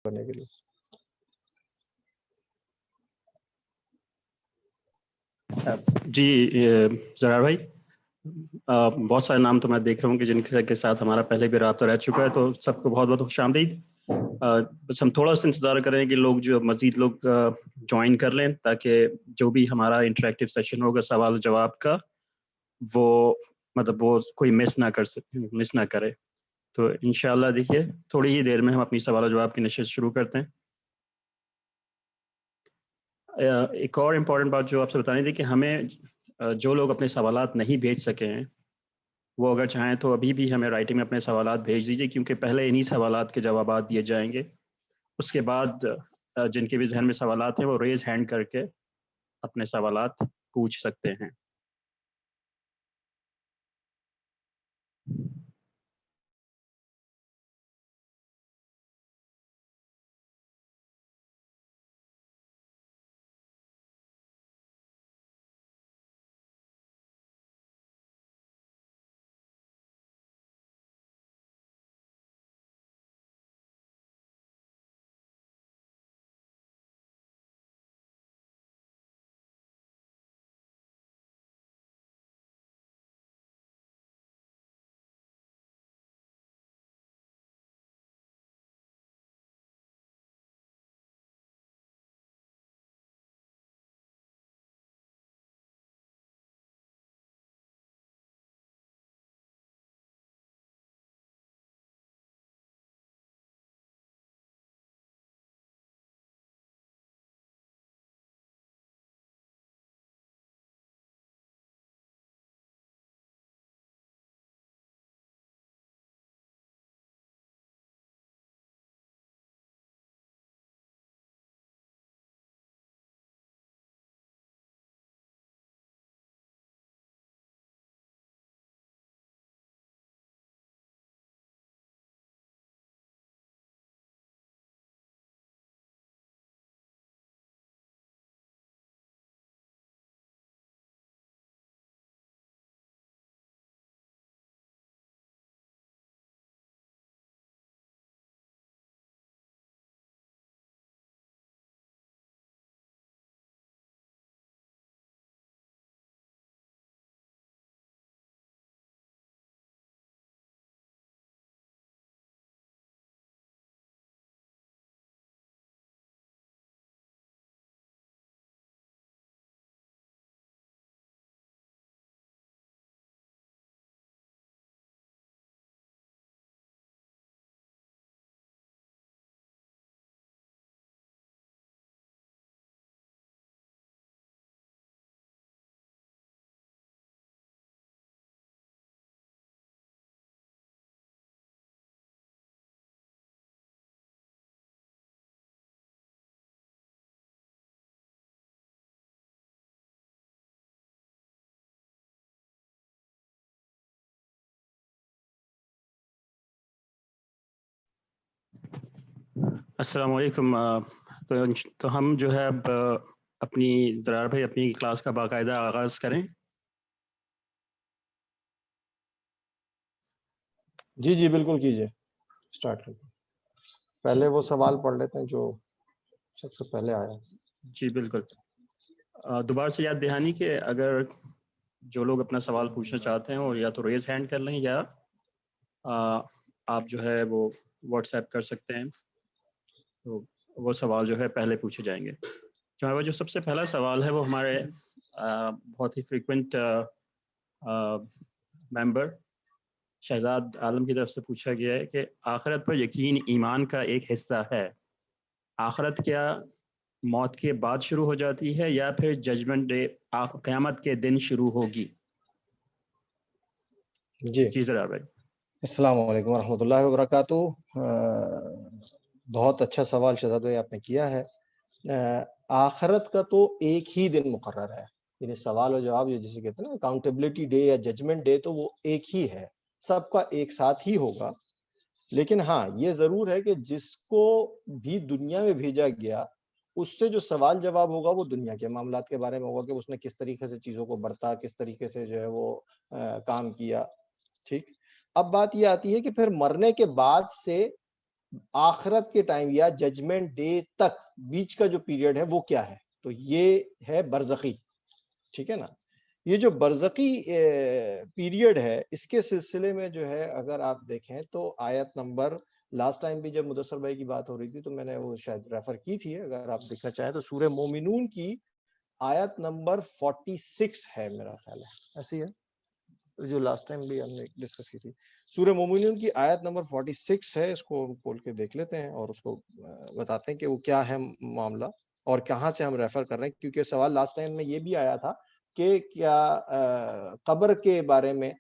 کرنے کے لیے. جی زرار بھائی، بہت سارے نام تو میں دیکھ رہا ہوں کہ جن کے ساتھ ہمارا پہلے بھی رابطہ رہ چکا ہے، تو سب کو بہت بہت خوش آمدید. بس ہم تھوڑا سا انتظار کریں کہ مزید لوگ جوائن کر لیں، تاکہ جو بھی ہمارا انٹریکٹیو سیشن ہوگا سوال و جواب کا، وہ کوئی مس نہ کرے. تو انشاءاللہ دیکھیے تھوڑی ہی دیر میں ہم اپنی سوال و جواب کی نشست شروع کرتے ہیں. ایک اور امپورٹنٹ بات جو آپ سے بتانی تھی کہ ہمیں جو لوگ اپنے سوالات نہیں بھیج سکے ہیں، وہ اگر چاہیں تو ابھی بھی ہمیں رائٹنگ میں اپنے سوالات بھیج دیجیے، کیونکہ پہلے انہی سوالات کے جوابات دیے جائیں گے. اس کے بعد جن کے بھی ذہن میں سوالات ہیں وہ ریز ہینڈ کر کے اپنے سوالات پوچھ سکتے ہیں. السلام علیکم. تو ہم جو ہے اب اپنی زرار بھائی اپنی کلاس کا باقاعدہ آغاز کریں. جی جی بالکل کیجیے، اسٹارٹ کریں. پہلے وہ سوال پڑھ لیتے ہیں جو سب سے پہلے آیا. جی بالکل. دوبارہ سے یاد دہانی کہ اگر جو لوگ اپنا سوال پوچھنا چاہتے ہیں وہ یا تو ریز ہینڈ کر لیں، یا آپ جو ہے وہ واٹس ایپ کر سکتے ہیں، تو وہ سوال جو ہے پہلے پوچھے جائیں گے. جو سب سے پہلا سوال ہے وہ ہمارے بہت ہی فریکوینٹ ممبر شہزاد عالم کی طرف سے پوچھا گیا ہے کہ آخرت پر یقین ایمان کا ایک حصہ ہے. آخرت کیا موت کے بعد شروع ہو جاتی ہے یا پھر ججمنٹ ڈے قیامت کے دن شروع ہوگی؟ جی ذرا بھائی. السلام علیکم ورحمۃ اللہ وبرکاتہ. بہت اچھا سوال شہزاد بھائی آپ نے کیا ہے. آخرت کا تو ایک ہی دن مقرر ہے، یعنی سوال و جواب جسے کہتے ہیں نا اکاؤنٹیبلٹی ڈے یا ججمنٹ ڈے، تو وہ ایک ہی ہے، سب کا ایک ساتھ ہی ہوگا. لیکن ہاں یہ ضرور ہے کہ جس کو بھی دنیا میں بھیجا گیا اس سے جو سوال جواب ہوگا وہ دنیا کے معاملات کے بارے میں ہوگا، کہ اس نے کس طریقے سے چیزوں کو برتا، کس طریقے سے جو ہے وہ کام کیا. ٹھیک. اب بات یہ آتی ہے کہ پھر مرنے کے بعد سے آخرت کے ٹائم یا ججمنٹ ڈے تک بیچ کا جو پیریڈ ہے وہ کیا ہے؟ تو یہ ہے برزخی، ٹھیک ہے نا. یہ جو برزخی پیریڈ ہے اس کے سلسلے میں جو ہے اگر آپ دیکھیں تو آیت نمبر، لاسٹ ٹائم بھی جب مدثر بھائی کی بات ہو رہی تھی تو میں نے وہ شاید ریفر کی تھی، اگر آپ دیکھنا چاہیں تو سورہ مومنون کی آیت نمبر 46 ہے میرا خیال ہے، ایسی ہے جو لاسٹ ٹائم بھی ہم نے ڈسکس کی تھی. سورہ مومنون کی آیت نمبر 46 ہے، اس کو ہم کھول کے دیکھ لیتے ہیں اور اس کو بتاتے ہیں کہ وہ کیا ہے معاملہ اور کہاں سے ہم ریفر کر رہے ہیں. کیونکہ سوال لاسٹ ٹائم میں یہ بھی آیا تھا کہ کیا قبر کے بارے میں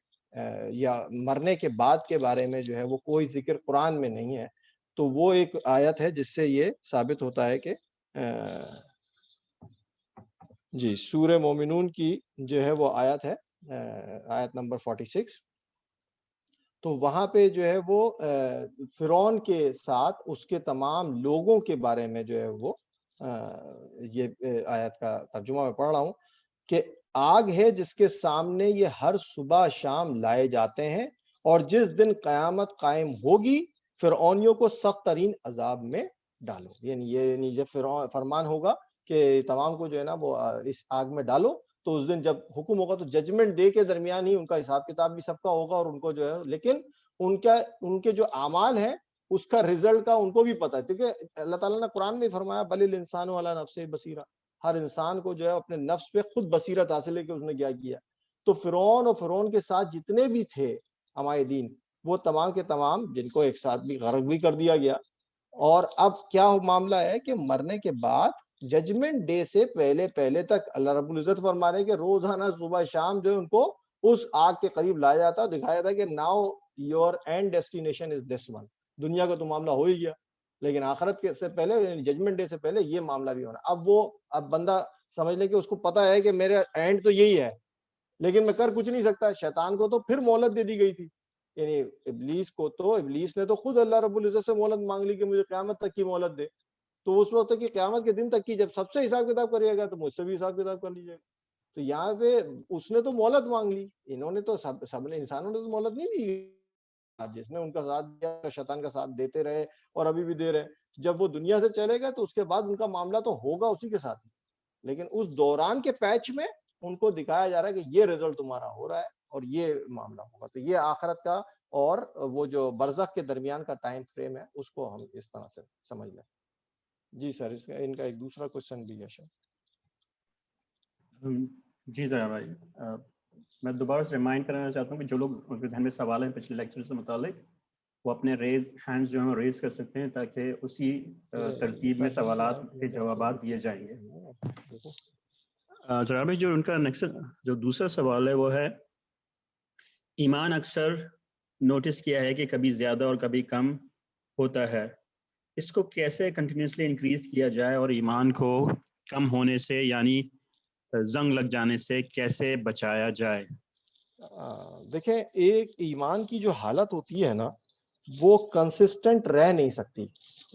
یا مرنے کے بعد کے بارے میں جو ہے وہ کوئی ذکر قرآن میں نہیں ہے. تو وہ ایک آیت ہے جس سے یہ ثابت ہوتا ہے کہ جی سورہ مومنون کی جو ہے وہ آیت ہے، آیت نمبر 46. تو وہاں پہ جو ہے وہ فرعون کے ساتھ اس کے تمام لوگوں کے بارے میں جو ہے وہ یہ آیت کا ترجمہ میں پڑھ رہا ہوں کہ آگ ہے جس کے سامنے یہ ہر صبح شام لائے جاتے ہیں، اور جس دن قیامت قائم ہوگی فرعونیوں کو سخت ترین عذاب میں ڈالو. یعنی جب فرمان ہوگا کہ تمام کو جو ہے نا وہ اس آگ میں ڈالو، تو اس دن جب حکم ہوگا تو ججمنٹ ڈے کے درمیان ہی ان کا حساب کتاب بھی سب کا ہوگا اور ان کو جو ہے، لیکن ان کے جو اعمال ہیں اس کا رزلٹ کا ان کو بھی پتا ہے. کیونکہ اللہ تعالیٰ نے قرآن میں فرمایا بل الانسان علی نفسہ بصیرہ، ہر انسان کو جو ہے اپنے نفس پہ خود بصیرت حاصل ہے کہ اس نے کیا کیا. تو فرعون اور فرعون کے ساتھ جتنے بھی تھے ہمارے دین، وہ تمام کے تمام جن کو ایک ساتھ بھی غرق بھی کر دیا گیا. اور اب کیا معاملہ ہے کہ مرنے کے بعد ججمنٹ ڈے سے پہلے تک اللہ رب العزت فرما رہے ہیں کہ روزانہ صبح شام جو ان کو اس آگ کے قریب لایا جاتا، دکھایا جاتا کہ now your and destination is this one. دنیا کا تو معاملہ ہو ہی گیا، لیکن آخرت کے سے پہلے یعنی ججمنٹ ڈے سے پہلے یہ معاملہ بھی ہونا. اب بندہ سمجھ لے کہ اس کو پتا ہے کہ میرے اینڈ تو یہی ہے، لیکن میں کر کچھ نہیں سکتا. شیطان کو تو پھر مہلت دے دی گئی تھی، یعنی ابلیس نے تو خود اللہ رب العزت سے مہلت مانگ لی کہ مجھے قیامت تک کی مہلت دے. تو اس وقت کی قیامت کے دن تک کی جب سب سے حساب کتاب کریے گا تو مجھ سے بھی حساب کتاب کر لیجیے گا. تو یہاں پہ اس نے تو مہلت مانگ لی، انہوں نے تو سب نے انسانوں نے تو مہلت نہیں دی. جس نے ان کا ساتھ دیا شیطان کا ساتھ دیتے رہے اور ابھی بھی دے رہے. جب وہ دنیا سے چلے گا تو اس کے بعد ان کا معاملہ تو ہوگا اسی کے ساتھ، لیکن اس دوران کے پیچ میں ان کو دکھایا جا رہا ہے کہ یہ رزلٹ تمہارا ہو رہا ہے اور یہ معاملہ ہوگا. تو یہ آخرت کا اور وہ جو برزخ کے درمیان کا ٹائم فریم ہے اس کو ہم اس طرح سے سمجھ لیں. جی سر، ان کا ایک دوسرا کوشچن بھی ہے شاید. جی ذرا بھائی، میں دوبارہ سے ریمائنڈ کرانا چاہتا ہوں کہ جو لوگ ان کے ذہن میں سوال ہیں پچھلے لیکچر سے متعلق، وہ اپنے ریز ہینڈز جو ہیں ریز کر سکتے ہیں تاکہ اسی ترتیب میں سوالات کے جوابات دیے جائیں گے. ذرا بھائی، جو ان کا نیکسٹ جو دوسرا سوال ہے وہ ہے ایمان اکثر نوٹس کیا ہے کہ کبھی زیادہ اور کبھی کم ہوتا ہے، اس کو کیسے کنٹینیوسلی انکریز کیا جائے اور ایمان کو کم ہونے سے یعنی زنگ لگ جانے سے کیسے بچایا جائے؟ دیکھیں، ایک ایمان کی جو حالت ہوتی ہے نا وہ کنسسٹنٹ رہ نہیں سکتی.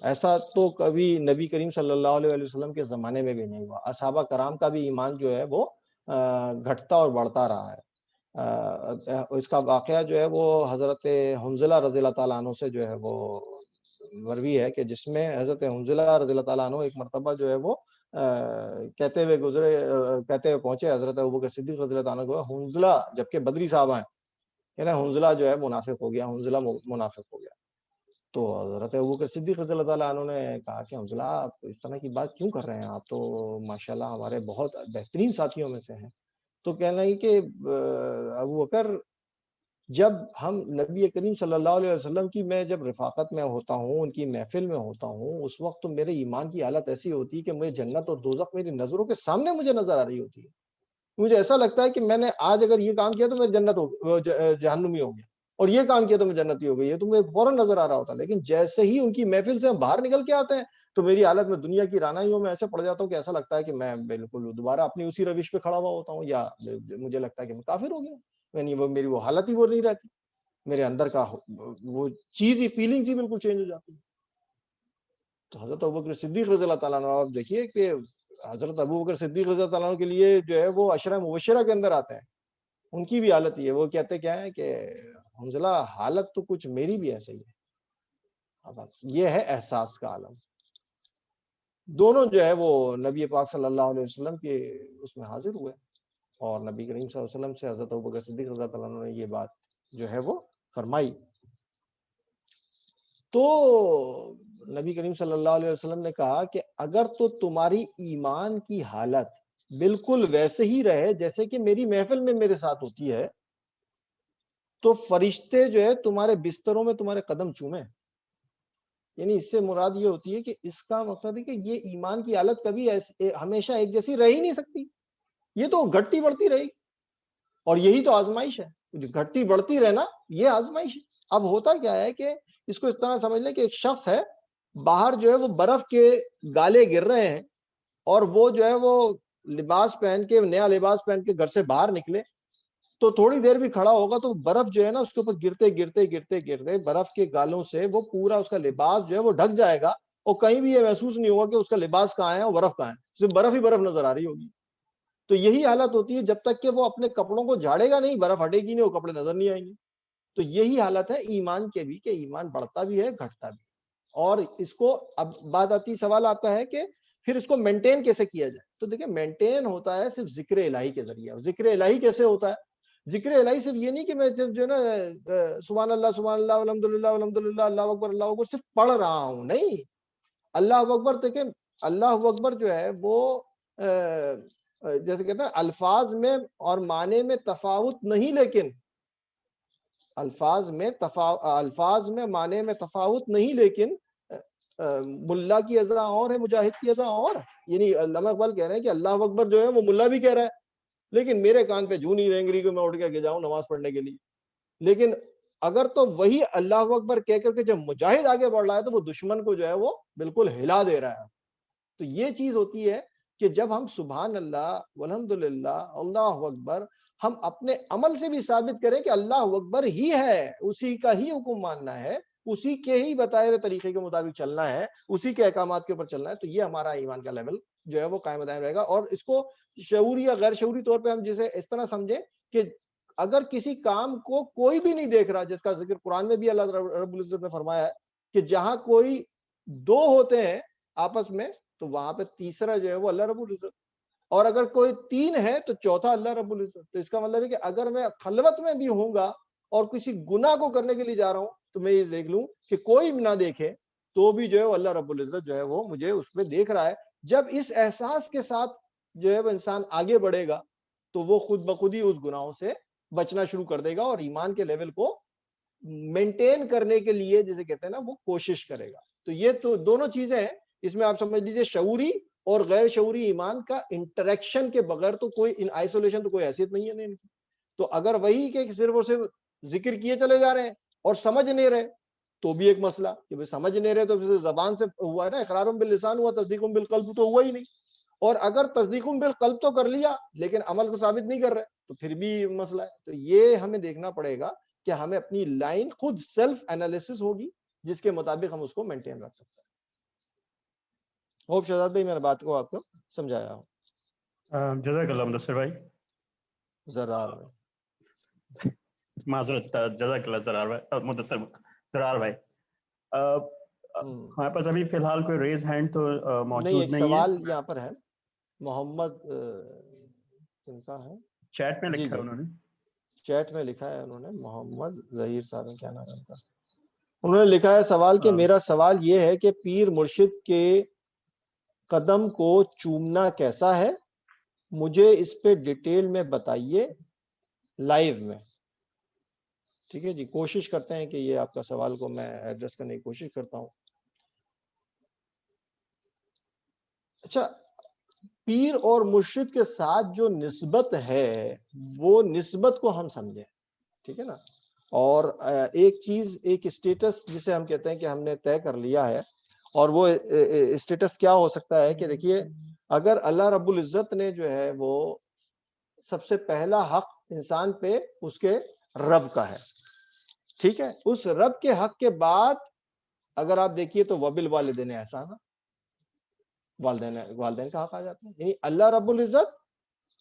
ایسا تو کبھی نبی کریم صلی اللہ علیہ وسلم کے زمانے میں بھی نہیں ہوا. اصحابہ کرام کا بھی ایمان جو ہے وہ گھٹتا اور بڑھتا رہا ہے. اس کا واقعہ جو ہے وہ حضرت حنظلہ رضی اللہ تعالیٰ عنہ سے جو ہے وہ مروی ہے کہ جس میں حضرت حنظلہ رضی اللہ تعالیٰ عنہ ایک مرتبہ جو ہے وہ کہتے ہوئے پہنچے حضرت ابوبکر صدیق رضی اللہ عنہ کو. حنظلہ جبکہ بدری صحابہ ہیں، یعنی حنظلہ جو ہے منافق ہو گیا، حنظلہ منافق ہو گیا. تو حضرت ابوبکر صدیق رضی اللہ تعالیٰ عنہ نے کہا کہ حنظلہ آپ اس طرح کی بات کیوں کر رہے ہیں، آپ تو ماشاءاللہ ہمارے بہت بہترین ساتھیوں میں سے ہیں. تو کہنا ہے کہ ابوبکر، جب ہم نبی کریم صلی اللہ علیہ وسلم کی میں جب رفاقت میں ہوتا ہوں، ان کی محفل میں ہوتا ہوں، اس وقت تو میرے ایمان کی حالت ایسی ہوتی ہے کہ مجھے جنت اور دوزخ میری نظروں کے سامنے مجھے نظر آ رہی ہوتی ہے. مجھے ایسا لگتا ہے کہ میں نے آج اگر یہ کام کیا تو میں جنت جہنمی ہو گیا، اور یہ کام کیا تو میں جنتی ہو گئی. یہ تو مجھے فوراً نظر آ رہا ہوتا ہے. لیکن جیسے ہی ان کی محفل سے ہم باہر نکل کے آتے ہیں تو میری حالت میں دنیا کی رانائیوں میں ایسے پڑ جاتا ہوں کہ ایسا لگتا ہے کہ میں بالکل دوبارہ اپنی اسی روش پہ کھڑا ہوا ہوتا ہوں، یا مجھے لگتا ہے کہ میں کافر ہو گیا. یعنی وہ میری وہ حالت ہی وہ نہیں رہتی، میرے اندر کا وہ چیز ہی فیلنگز ہی بالکل چینج ہو جاتی ہے. تو حضرت ابوبکر صدیق رضی اللہ تعالیٰ عنہ، آپ دیکھیے کہ حضرت ابوبکر صدیق رضی اللہ تعالیٰ عنہ کے لیے جو ہے وہ عشرہ مبشرہ کے اندر آتے ہیں. ان کی بھی حالت یہ ہے، وہ کہتے کیا ہے کہ حنظلہ حالت تو کچھ میری بھی ایسے ہی ہے. اب یہ ہے احساس کا عالم. دونوں جو ہے وہ نبی پاک صلی اللہ علیہ وسلم کے اس میں حاضر ہوئے اور نبی کریم صلی اللہ علیہ وسلم سے حضرت ابوبکر صدیق رضی اللہ عنہ نے یہ بات جو ہے وہ فرمائی. تو نبی کریم صلی اللہ علیہ وسلم نے کہا کہ اگر تو تمہاری ایمان کی حالت بالکل ویسے ہی رہے جیسے کہ میری محفل میں میرے ساتھ ہوتی ہے تو فرشتے جو ہے تمہارے بستروں میں تمہارے قدم چومیں. یعنی اس سے مراد یہ ہوتی ہے کہ اس کا مقصد ہے کہ یہ ایمان کی حالت کبھی ہمیشہ ایک جیسی رہ ہی نہیں سکتی, یہ تو گھٹتی بڑھتی رہے گی, اور یہی تو آزمائش ہے, گھٹتی بڑھتی رہنا یہ آزمائش ہے. اب ہوتا کیا ہے کہ اس کو اس طرح سمجھ لیں کہ ایک شخص ہے, باہر جو ہے وہ برف کے گالے گر رہے ہیں اور وہ جو ہے وہ لباس پہن کے, نیا لباس پہن کے گھر سے باہر نکلے تو تھوڑی دیر بھی کھڑا ہوگا تو برف جو ہے نا اس کے اوپر گرتے گرتے گرتے گرتے برف کے گالوں سے وہ پورا اس کا لباس جو ہے وہ ڈھک جائے گا اور کہیں بھی یہ محسوس نہیں ہوگا کہ اس کا لباس کہاں ہے اور برف کہاں ہے, صرف برف ہی برف نظر آ رہی ہوگی. تو یہی حالت ہوتی ہے جب تک کہ وہ اپنے کپڑوں کو جھاڑے گا نہیں, برف ہٹے گی نہیں, وہ کپڑے نظر نہیں آئیں گے. تو یہی حالت ہے ایمان کے بھی, کہ ایمان بڑھتا بھی ہے گھٹتا بھی. اور اس کو اب بات آتی, سوال آپ کا ہے کہ پھر اس کو مینٹین کیسے کیا جائے. تو دیکھیں مینٹین ہوتا ہے صرف ذکر الہی کے ذریعے. اور ذکر الہی کیسے ہوتا ہے؟ ذکر الہی صرف یہ نہیں کہ میں جو ہے نا سبحان اللہ الحمدللہ الحمدللہ اللہ اکبر صرف پڑھ رہا ہوں, نہیں. اللہ اکبر دیکھیں, اللہ اکبر جو ہے وہ جیسے کہتے ہیں الفاظ میں اور معنی میں تفاوت نہیں, لیکن الفاظ میں معنی میں تفاوت نہیں, لیکن ملا کی اذا اور ہے, مجاہد کی اذا اور. یعنی علامہ اقبال کہہ رہے ہیں کہ اللہ اکبر جو ہے وہ ملا بھی کہہ رہا ہے, لیکن میرے کان پہ جوں نہیں رینگ رہی کہ میں اٹھ کے جاؤں نماز پڑھنے کے لیے. لیکن اگر تو وہی اللہ اکبر کہہ کر کے جب مجاہد آگے بڑھ رہا ہے تو وہ دشمن کو جو ہے وہ بالکل ہلا دے رہا ہے. تو یہ چیز ہوتی ہے کہ جب ہم سبحان اللہ والحمدللہ اللہ اکبر ہم اپنے عمل سے بھی ثابت کریں کہ اللہ اکبر ہی ہے, اسی کا ہی حکم ماننا ہے, اسی کے ہی بتائے ہوئے طریقے کے مطابق چلنا ہے, اسی کے احکامات کے اوپر چلنا ہے, تو یہ ہمارا ایمان کا لیول جو ہے وہ قائم دائم رہے گا. اور اس کو شعوری یا غیر شعوری طور پہ ہم جسے اس طرح سمجھیں کہ اگر کسی کام کو کوئی بھی نہیں دیکھ رہا, جس کا ذکر قرآن میں بھی اللہ رب العزت نے فرمایا ہے کہ جہاں کوئی دو ہوتے ہیں آپس میں تو وہاں پہ تیسرا جو ہے وہ اللہ رب العزت, اور اگر کوئی تین ہے تو چوتھا اللہ رب العزت. تو اس کا مطلب ہے کہ اگر میں خلوت میں بھی ہوں گا اور کسی گناہ کو کرنے کے لیے جا رہا ہوں تو میں یہ دیکھ لوں کہ کوئی نہ دیکھے تو بھی جو ہے اللہ رب العزت جو ہے وہ مجھے اس پہ دیکھ رہا ہے. جب اس احساس کے ساتھ جو ہے وہ انسان آگے بڑھے گا تو وہ خود بخود ہی اس گناہوں سے بچنا شروع کر دے گا اور ایمان کے لیول کو مینٹین کرنے کے لیے جسے کہتے ہیں نا وہ کوشش کرے گا. تو یہ تو دونوں چیزیں ہیں, اس میں آپ سمجھ لیجیے شعوری اور غیر شعوری ایمان کا انٹریکشن کے بغیر تو کوئی ان آئسولیشن تو کوئی حیثیت نہیں ہے ان کی. تو اگر وہی کہ صرف اور صرف ذکر کیے چلے جا رہے ہیں اور سمجھ نہیں رہے تو بھی ایک مسئلہ کہ بھئی سمجھ نہیں رہے تو زبان سے ہوا ہے نا, اقرار باللسان ہوا, تصدیق بالقلب تو ہوا ہی نہیں. اور اگر تصدیق بالقلب تو کر لیا لیکن عمل کو ثابت نہیں کر رہے تو پھر بھی مسئلہ ہے. تو یہ ہمیں دیکھنا پڑے گا کہ ہمیں اپنی لائن خود سیلف انالیسس ہوگی جس کے مطابق ہم اس کو مینٹین رکھ سکتے ہیں. ہوپ شہزاد بھائی میں نے بات کو آپ کو سمجھایا ہوں. جزاک اللہ مدثر بھائی. زرار بھائی معذرت, جزاک اللہ زرار بھائی, مدثر زرار بھائی. ہمارے پاس ابھی فی الحال کوئی ریز ہینڈ تو موجود ایک نہیں ہے. سوال یہاں پر ہے, محمد کن کا ہے, چیٹ میں لکھا ہے انہوں نے, چیٹ میں لکھا ہے انہوں نے, محمد ظہیر صاحب نے, کیا نام ہے ان کا, انہوں نے لکھا ہے سوال کہ میرا سوال یہ ہے کہ پیر مرشد کے قدم کو چومنا کیسا ہے, مجھے اس پہ ڈیٹیل میں بتائیے لائیو میں. ٹھیک ہے جی, کوشش کرتے ہیں کہ یہ آپ کا سوال کو میں ایڈریس کرنے کی کوشش کرتا ہوں. اچھا, پیر اور مرشد کے ساتھ جو نسبت ہے وہ نسبت کو ہم سمجھیں, ٹھیک ہے نا. اور ایک چیز, ایک اسٹیٹس جسے ہم کہتے ہیں کہ ہم نے طے کر لیا ہے, اور وہ اسٹیٹس کیا ہو سکتا ہے کہ دیکھیے اگر اللہ رب العزت نے جو ہے وہ سب سے پہلا حق انسان پہ اس کے رب کا ہے, ٹھیک ہے, اس رب کے حق کے بعد اگر آپ دیکھیے تو وبل والدین احسان, والدین کا حق آ جاتا ہے. یعنی اللہ رب العزت,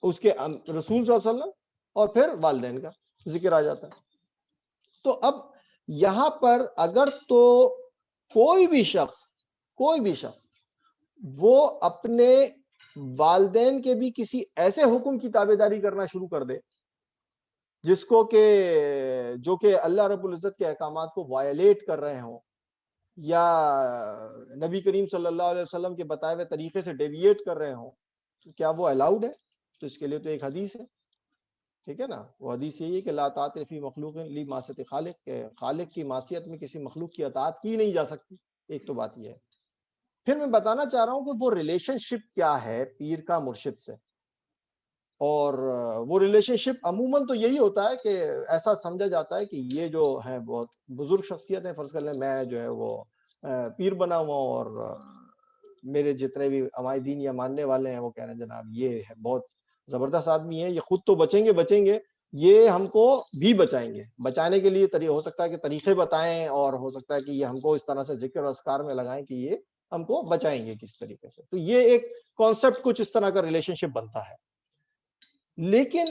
اس کے رسول صلی اللہ علیہ وسلم, اور پھر والدین کا ذکر آ جاتا ہے. تو اب یہاں پر اگر تو کوئی بھی شخص وہ اپنے والدین کے بھی کسی ایسے حکم کی تابعداری کرنا شروع کر دے جس کو کہ جو کہ اللہ رب العزت کے احکامات کو وائلیٹ کر رہے ہوں یا نبی کریم صلی اللہ علیہ وسلم کے بتائے ہوئے طریقے سے ڈیویٹ کر رہے ہوں، تو کیا وہ الاؤڈ ہے؟ تو اس کے لیے تو ایک حدیث ہے، ٹھیک ہے نا؟ وہ حدیث یہی ہے کہ لا طاعۃ فی مخلوق لی معصیت خالق، کہ خالق کی معصیت میں کسی مخلوق کی اطاعت کی نہیں جا سکتی. ایک تو بات یہ ہے. پھر میں بتانا چاہ رہا ہوں کہ وہ ریلیشن شپ کیا ہے پیر کا مرشد سے، اور وہ ریلیشن شپ عموماً تو یہی ہوتا ہے کہ ایسا سمجھا جاتا ہے کہ یہ جو ہے بہت بزرگ شخصیت ہے، فرض کر لیں میں جو ہے وہ پیر بنا ہوا ہوں، اور میرے جتنے بھی ہمارے دین یا ماننے والے ہیں وہ کہہ رہے ہیں جناب یہ ہے بہت زبردست آدمی ہے، یہ خود تو بچیں گے، یہ ہم کو بھی بچائیں گے. بچانے کے لیے ہو سکتا ہے کہ طریقے بتائیں، اور ہو سکتا ہے کہ یہ ہم کو اس طرح سے ذکر و اذکار میں لگائیں کہ یہ ہم کو بچائیں گے کس طریقے سے. تو یہ ایک کانسیپٹ کچھ اس طرح کا ریلیشن شپ بنتا ہے. لیکن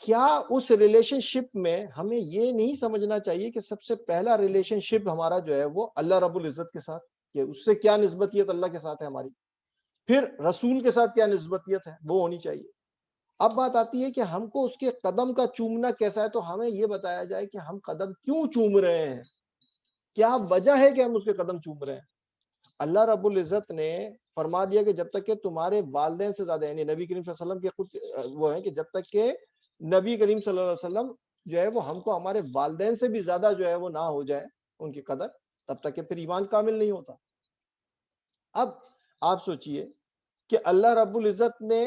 کیا اس ریلیشن شپ میں ہمیں یہ نہیں سمجھنا چاہیے کہ سب سے پہلا ریلیشن شپ ہمارا جو ہے وہ اللہ رب العزت کے ساتھ، کہ اس سے کیا نسبتیت اللہ کے ساتھ ہے ہماری، پھر رسول کے ساتھ کیا نسبتیت ہے وہ ہونی چاہیے. اب بات آتی ہے کہ ہم کو اس کے قدم کا چومنا کیسا ہے، تو ہمیں یہ بتایا جائے کہ ہم قدم کیوں چوم رہے ہیں، کیا وجہ ہے کہ ہم اس کے قدم چوم رہے ہیں. اللہ رب العزت نے فرما دیا کہ جب تک کہ تمہارے والدین سے زیادہ، یعنی نبی کریم صلی اللہ علیہ وسلم کے خود وہ ہے کہ جب تک کہ نبی کریم صلی اللہ علیہ وسلم جو ہے وہ ہم کو ہمارے والدین سے بھی زیادہ جو ہے وہ نہ ہو جائے ان کی قدر، تب تک کہ پھر ایمان کامل نہیں ہوتا. اب آپ سوچئے کہ اللہ رب العزت نے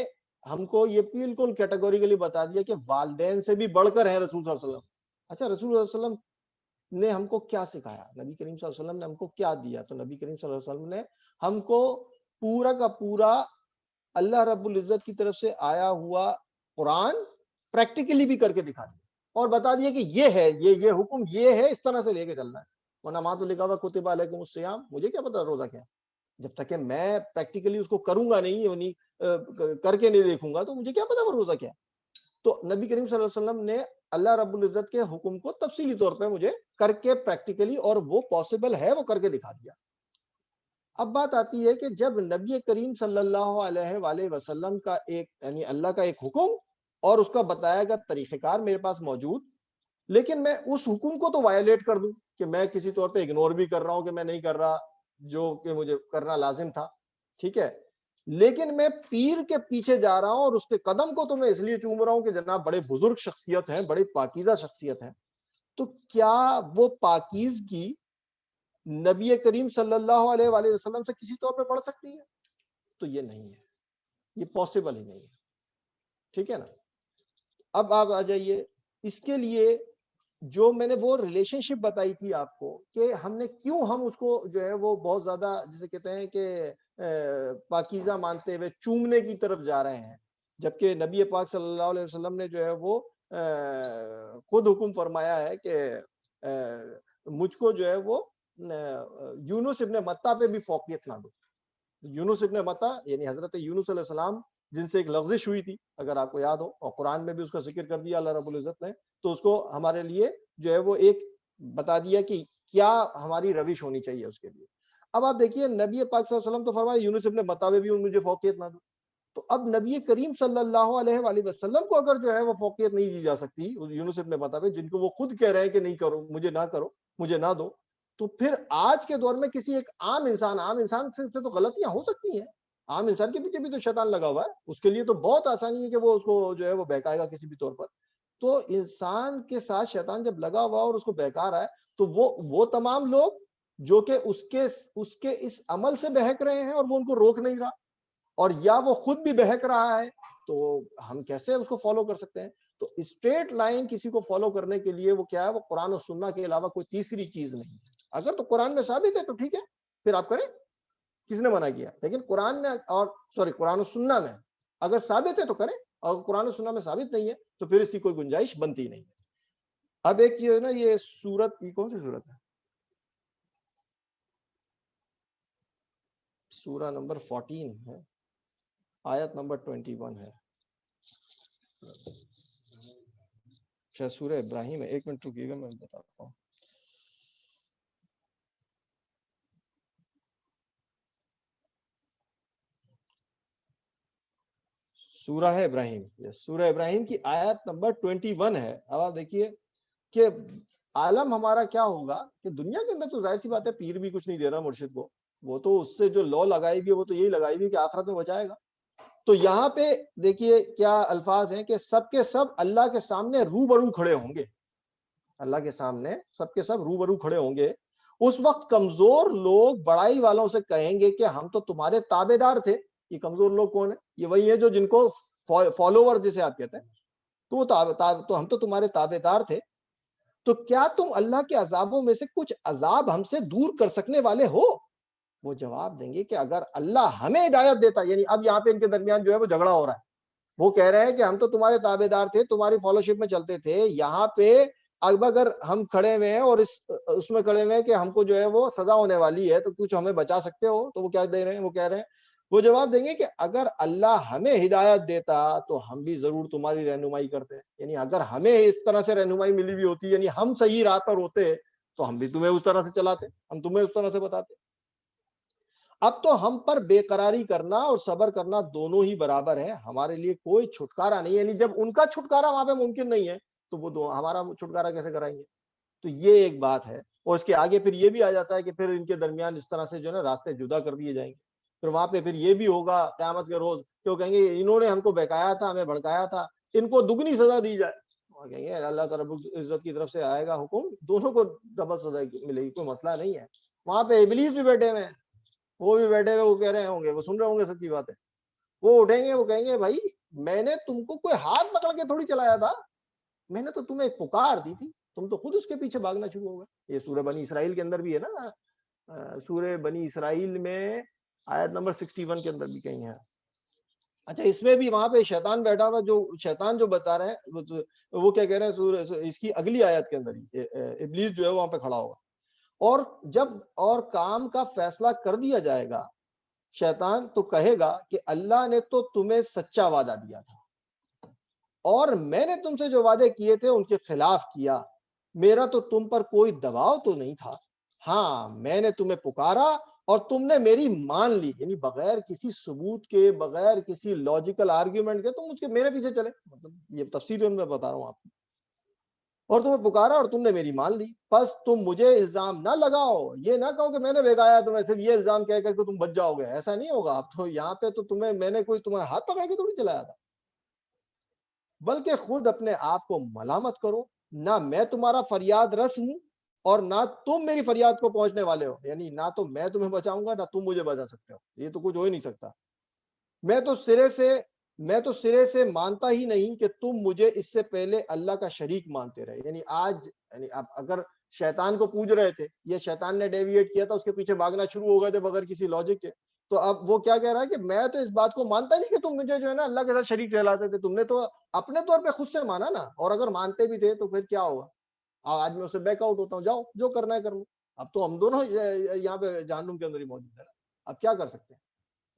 ہم کو یہ بالکل کیٹیگوریکلی بتا دیا کہ والدین سے بھی بڑھ کر ہیں رسول صلی اللہ علیہ وسلم. اچھا رسول صلی اللہ علیہ وسلم نے ہم کو کیا سکھایا، نبی کریم صلی اللہ علیہ وسلم نے ہم کو کیا دیا؟ تو نبی کریم صلی اللہ علیہ وسلم نے ہم کو پورا کا پورا اللہ رب العزت کی طرف سے آیا ہوا قرآن پریکٹیکلی بھی کر کے دکھا دیا، اور بتا دیا کہ یہ ہے، یہ حکم یہ ہے، اس طرح سے لے کے چلنا ہے. ورنہ وہاں تو لکھا ہوا کتب علیکم الصیام، مجھے کیا پتا روزہ کیا ہے؟ جب تک کہ میں پریکٹیکلی اس کو کروں گا نہیں، یعنی کر کے نہیں دیکھوں گا، تو مجھے کیا پتا وہ روزہ کیا ہے. تو نبی کریم صلی اللہ علیہ وسلم نے اللہ رب العزت کے حکم کو تفصیلی طور پہ مجھے کر کے پریکٹیکلی، اور وہ پاسبل ہے، وہ کر کے دکھا دیا. اب بات آتی ہے کہ جب نبی کریم صلی اللہ علیہ وآلہ وسلم کا ایک یعنی اللہ کا ایک حکم اور اس کا بتایا گیا طریقہ کار میرے پاس موجود، لیکن میں اس حکم کو تو وائلیٹ کر دوں کہ میں کسی طور پہ اگنور بھی کر رہا ہوں کہ میں نہیں کر رہا جو کہ مجھے کرنا لازم تھا، ٹھیک ہے، لیکن میں پیر کے پیچھے جا رہا ہوں اور اس کے قدم کو تو میں اس لیے چوم رہا ہوں کہ جناب بڑے بزرگ شخصیت ہیں، بڑے پاکیزہ شخصیت ہیں. تو کیا وہ پاکیزگی نبی کریم صلی اللہ علیہ وآلہ وسلم سے کسی طور پہ بڑھ سکتی ہے؟ تو یہ نہیں ہے، یہ پاسبل ہی نہیں ہے، ٹھیک ہے نا. اب آپ آ جائیے اس کے لیے جو میں نے وہ ریلیشن شپ بتائی تھی آپ کو کہ ہم نے کیوں ہم اس کو جو ہے وہ بہت زیادہ جسے کہتے ہیں کہ پاکیزہ مانتے ہوئے چومنے کی طرف جا رہے ہیں، جبکہ نبی پاک صلی اللہ علیہ وسلم نے جو ہے وہ خود حکم فرمایا ہے کہ مجھ کو جو ہے وہ یونس ابن متا پہ بھی فوقیت نہ دو. یونس ابن متا یعنی حضرت یونس علیہ السلام جن سے ایک لغزش ہوئی تھی، اگر آپ کو یاد ہو، اور قرآن میں بھی اس کا ذکر کر دیا اللہ رب العزت نے، تو اس کو ہمارے لیے جو ہے وہ ایک بتا دیا کہ کیا ہماری روش ہونی چاہیے اس کے لیے. اب آپ دیکھیے نبی پاک صلی اللہ علیہ وسلم تو فرمایا یونس ابن متا پہ بھی مجھے فوقیت نہ دو. تو اب نبی کریم صلی اللہ علیہ وآلہ وسلم کو اگر جو ہے وہ فوقیت نہیں دی جا سکتی یونس ابن متا پہ، جن کو وہ خود کہہ رہے ہیں کہ نہیں کرو، مجھے نہ کرو، مجھے نہ دو، تو پھر آج کے دور میں کسی ایک عام انسان سے تو غلطیاں ہو سکتی ہیں. عام انسان کے پیچھے بھی تو شیطان لگا ہوا ہے، اس کے لیے تو بہت آسانی ہے کہ وہ اس کو جو ہے وہ بہکائے گا کسی بھی طور پر. تو انسان کے ساتھ شیطان جب لگا ہوا اور اس کو بہکا رہا ہے، تو وہ تمام لوگ جو کہ اس کے اس عمل سے بہک رہے ہیں اور وہ ان کو روک نہیں رہا، اور یا وہ خود بھی بہک رہا ہے، تو ہم کیسے اس کو فالو کر سکتے ہیں؟ تو اسٹریٹ لائن کسی کو فالو کرنے کے لیے وہ کیا ہے، وہ قرآن و سنہ کے علاوہ کوئی تیسری چیز نہیں ہے. اگر تو قرآن میں ثابت ہے تو ٹھیک ہے، پھر آپ کریں، کس نے منع کیا؟ لیکن قرآن میں اور قرآن و سنہ میں اگر ثابت ہے تو کریں، اور قرآن و سنہ میں ثابت نہیں ہے تو پھر اس کی کوئی گنجائش بنتی نہیں ہے. اب ایک یہ ہے نا، یہ سورت، یہ کون سی سورت ہے؟ سورہ نمبر 14 ہے، آیت نمبر 21 ہے، شاید سورہ ابراہیم ہے. ایک منٹ رکیے گا، میں بتاتا ہوں. سورہ ہے ابراہیم، سورہ ابراہیم کی آیت نمبر 21 ہے. اب آپ دیکھیے کہ عالم ہمارا کیا ہوگا کہ دنیا کے اندر تو ظاہر سی بات ہے پیر بھی کچھ نہیں دے رہا مرشد کو، وہ تو اس سے جو لا لگائی بھی ہے وہ تو یہی لگائی بھی کہ آخرت میں بچائے گا. تو یہاں پہ دیکھیے کیا الفاظ ہیں کہ سب کے سب اللہ کے سامنے روبرو کھڑے ہوں گے. اللہ کے سامنے سب کے سب روبرو کھڑے ہوں گے. اس وقت کمزور لوگ بڑائی والوں سے کہیں گے کہ ہم تو تمہارے تابع دار تھے. یہ کمزور لوگ کون ہیں؟ یہ وہی ہے جو جن کو فالوور جسے آپ کہتے ہیں. تو ہم تو تمہارے تابع دار تھے. تو کیا تم اللہ کے عذابوں میں سے کچھ عذاب ہم سے دور کر سکنے والے ہو؟ وہ جواب دیں گے کہ اگر اللہ ہمیں ہدایت دیتا. یعنی اب یہاں پہ ان کے درمیان جو ہے وہ جھگڑا ہو رہا ہے. وہ کہہ رہے ہیں کہ ہم تو تمہارے تابع دار تھے، تمہاری فالوشپ میں چلتے تھے. یہاں پہ اب اگر ہم کھڑے ہوئے ہیں اور اس میں کھڑے ہوئے ہیں کہ ہم کو جو ہے وہ سزا ہونے والی ہے تو کچھ ہمیں بچا سکتے ہو؟ تو وہ کیا دے رہے ہیں؟ وہ کہہ رہے ہیں، وہ جواب دیں گے کہ اگر اللہ ہمیں ہدایت دیتا تو ہم بھی ضرور تمہاری رہنمائی کرتے. یعنی اگر ہمیں اس طرح سے رہنمائی ملی ہوئی ہوتی، یعنی ہم صحیح راہ پر ہوتے تو ہم بھی تمہیں اس طرح سے چلاتے، ہم تمہیں اس طرح سے بتاتے. اب تو ہم پر بے قراری کرنا اور صبر کرنا دونوں ہی برابر ہے، ہمارے لیے کوئی چھٹکارا نہیں. یعنی جب ان کا چھٹکارا وہاں پہ ممکن نہیں ہے تو وہ ہمارا چھٹکارا کیسے کرائیں گے؟ تو یہ ایک بات ہے. اور اس کے آگے پھر یہ بھی آ جاتا ہے کہ پھر ان کے درمیان اس طرح سے جو ہے نا راستے جدا کر دیے جائیں گے. پھر وہاں پہ پھر یہ بھی ہوگا قیامت کے روز کہ وہ کہیں گے انہوں نے ہم کو بہکایا تھا، ہمیں بھڑکایا تھا، ان کو دگنی سزا دی جائے. وہ کہیں گے اللہ تعالیٰ رب العزت کی طرف سے آئے گا حکم، دونوں کو ڈبل سزا ملے گی، کوئی مسئلہ نہیں ہے. وہاں پہ ابلیس بھی بیٹھے ہوئے ہیں، وہ بھی بیٹھے ہوئے، وہ کہہ رہے ہوں گے، وہ سن رہے ہوں گے سب کی باتیں. وہ اٹھیں گے، وہ کہیں گے بھائی میں نے تم کو کوئی ہاتھ پکڑ کے تھوڑی چلایا تھا، میں نے تو تمہیں ایک پکار دی تھی، تم تو خود اس کے پیچھے بھاگنا شروع ہو گئے. یہ سورہ بنی اسرائیل کے اندر بھی ہے نا، سورہ بنی اسرائیل میں آیت نمبر 61 کے اندر بھی کہیں ہے. اچھا اس میں بھی وہاں پہ شیطان بیٹھا ہوا، جو شیطان جو بتا رہے ہیں وہ کیا کہہ رہے ہیں سورہ اس کی اگلی آیت کے اندر ہی ابلیس جو ہے وہاں پہ کھڑا ہوگا. اور جب اور کام کا فیصلہ کر دیا جائے گا شیطان تو کہے گا کہ اللہ نے تو تمہیں سچا وعدہ دیا تھا اور میں نے تم سے جو وعدے کیے تھے ان کے خلاف کیا. میرا تو تم پر کوئی دباؤ تو نہیں تھا. ہاں میں نے تمہیں پکارا اور تم نے میری مان لی. یعنی بغیر کسی ثبوت کے، بغیر کسی لاجیکل آرگیومنٹ کے تم میرے پیچھے چلے. مطلب یہ تفسیر میں بتا رہا ہوں آپ کو. اور تمہیں پکارا اور تم نے میری مان لی، بس تم مجھے الزام نہ لگاؤ. یہ نہ کہو کہ میں نے بھگایا تمہیں، صرف یہ الزام کہہ کر کے تم بچ جاؤ گے، ایسا نہیں ہوگا. اب تو یہاں پہ تو میں نے کوئی تمہیں ہاتھ پکڑ کے تھوڑی چلایا تھا، بلکہ خود اپنے آپ کو ملامت کرو. نہ میں تمہارا فریاد رس ہوں اور نہ تم میری فریاد کو پہنچنے والے ہو. یعنی نہ تو میں تمہیں بچاؤں گا نہ تم مجھے بچا سکتے ہو، یہ تو کچھ ہو ہی نہیں سکتا. میں تو سرے سے مانتا ہی نہیں کہ تم مجھے اس سے پہلے اللہ کا شریک مانتے رہے. یعنی یعنی اب اگر شیطان کو پوج رہے تھے، یہ شیطان نے ڈیویٹ کیا تھا، اس کے پیچھے بھاگنا شروع ہو گئے تھے بغیر کسی لاجک کے. تو اب وہ کیا کہہ رہا ہے کہ میں تو اس بات کو مانتا نہیں کہ تم مجھے جو ہے نا اللہ کے ساتھ شریک ٹھہراتے تھے. تم نے تو اپنے طور پہ خود سے مانا نا، اور اگر مانتے بھی تھے تو پھر کیا ہوگا؟ آج میں اسے بیک آؤٹ ہوتا ہوں، جاؤ جو کرنا ہے کر لو. اب تو ہم دونوں یہاں پہ جہنم کے اندر ہی موجود ہے نا، اب کیا کر سکتے ہیں؟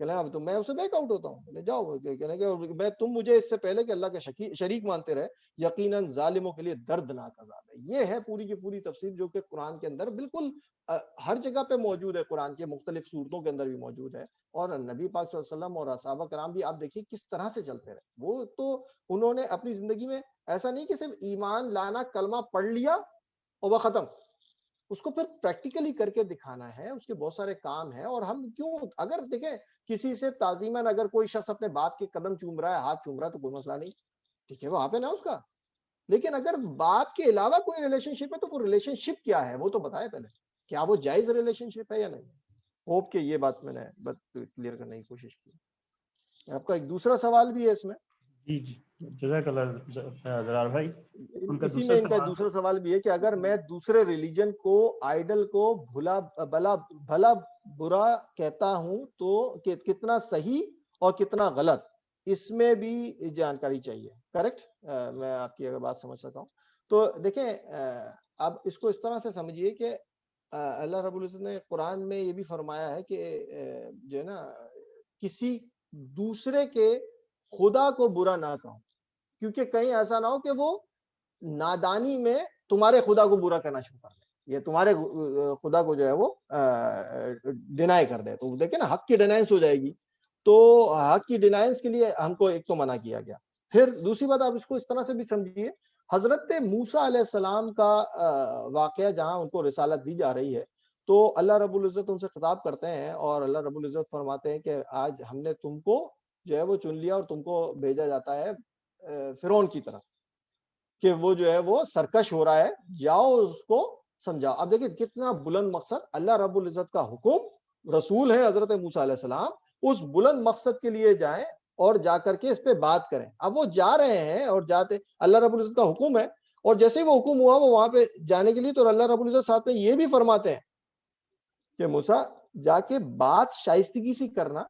اب تو میں اسے بیک آؤٹ ہوتا ہوں، جاؤ. میں تم مجھے اس سے پہلے کہ اللہ کے شریک مانتے رہے، یقیناً ظالموں کے لیے دردناک عذاب ہے. یہ ہے پوری کی پوری تفسیر جو کہ قرآن کے اندر بالکل ہر جگہ پہ موجود ہے، قرآن کے مختلف صورتوں کے اندر بھی موجود ہے. اور نبی پاک صلی اللہ علیہ وسلم اور صحابہ کرام بھی آپ دیکھیے کس طرح سے چلتے رہے. وہ تو انہوں نے اپنی زندگی میں ایسا نہیں کہ صرف ایمان لانا، کلمہ پڑھ لیا اور وہ ختم. اس کو پھر پریکٹیکلی کر کے دکھانا ہے، اس کے بہت سارے کام ہیں. اور ہم کیوں، اگر دیکھیں کسی سے تعظیماً اگر کوئی شخص اپنے باپ کے قدم چوم رہا ہے، ہاتھ چوم رہا ہے تو کوئی مسئلہ نہیں، ٹھیک ہے، وہاں پہ نہ اس کا. لیکن اگر باپ کے علاوہ کوئی ریلیشن شپ ہے تو وہ ریلیشن شپ کیا ہے وہ تو بتائے پہلے، کیا وہ جائز ریلیشن شپ ہے یا نہیں. ہوپ کہ یہ بات میں نے کلیئر کرنے کی کوشش کی. آپ کا ایک دوسرا سوال بھی ہے اس میں. جی جی جزاک اللہ زرار بھائی. اسی میں ان کا دوسرا سوال بھی ہے کہ اگر میں دوسرے ریلیجن کو، آئیڈل کو بھلا برا کہتا ہوں تو کتنا صحیح اور کتنا غلط، اس میں بھی جانکاری چاہیے. کریکٹ؟ میں آپ کی اگر بات سمجھ سکتا ہوں تو دیکھیں اب اس کو اس طرح سے سمجھیے کہ اللہ رب العزت نے قرآن میں یہ بھی فرمایا ہے کہ جو ہے نا کسی دوسرے کے خدا کو برا نہ کہو، کیونکہ کہیں ایسا نہ ہو کہ وہ نادانی میں تمہارے خدا کو برا کرنا شروع کر دے، یہ تمہارے خدا کو جو ہے وہ ڈینائی کر دے. تو دیکھیں نا حق کی ڈینائنس ہو جائے گی. تو حق کی ڈینائنس کے لیے ہم کو ایک تو منع کیا گیا. پھر دوسری بات آپ اس کو اس طرح سے بھی سمجھیے, حضرت موسیٰ علیہ السلام کا واقعہ جہاں ان کو رسالت دی جا رہی ہے تو اللہ رب العزت ان سے خطاب کرتے ہیں اور اللہ رب العزت فرماتے ہیں کہ آج ہم نے تم کو جو ہے وہ چن لیا اور تم کو بھیجا جاتا ہے فرعون کی طرف کہ وہ جو ہے وہ سرکش ہو رہا ہے, جاؤ اس کو سمجھاؤ. اب دیکھیں کتنا بلند مقصد, اللہ رب العزت کا حکم, رسول ہے حضرت موسیٰ علیہ السلام, اس بلند مقصد کے لیے جائیں اور جا کر کے اس پہ بات کریں. اب وہ جا رہے ہیں اور جاتے, اللہ رب العزت کا حکم ہے اور جیسے ہی وہ حکم ہوا وہ وہاں پہ جانے کے لیے, تو اللہ رب العزت ساتھ میں یہ بھی فرماتے ہیں کہ موسیٰ جا کے بات شائستگی سے کرنا,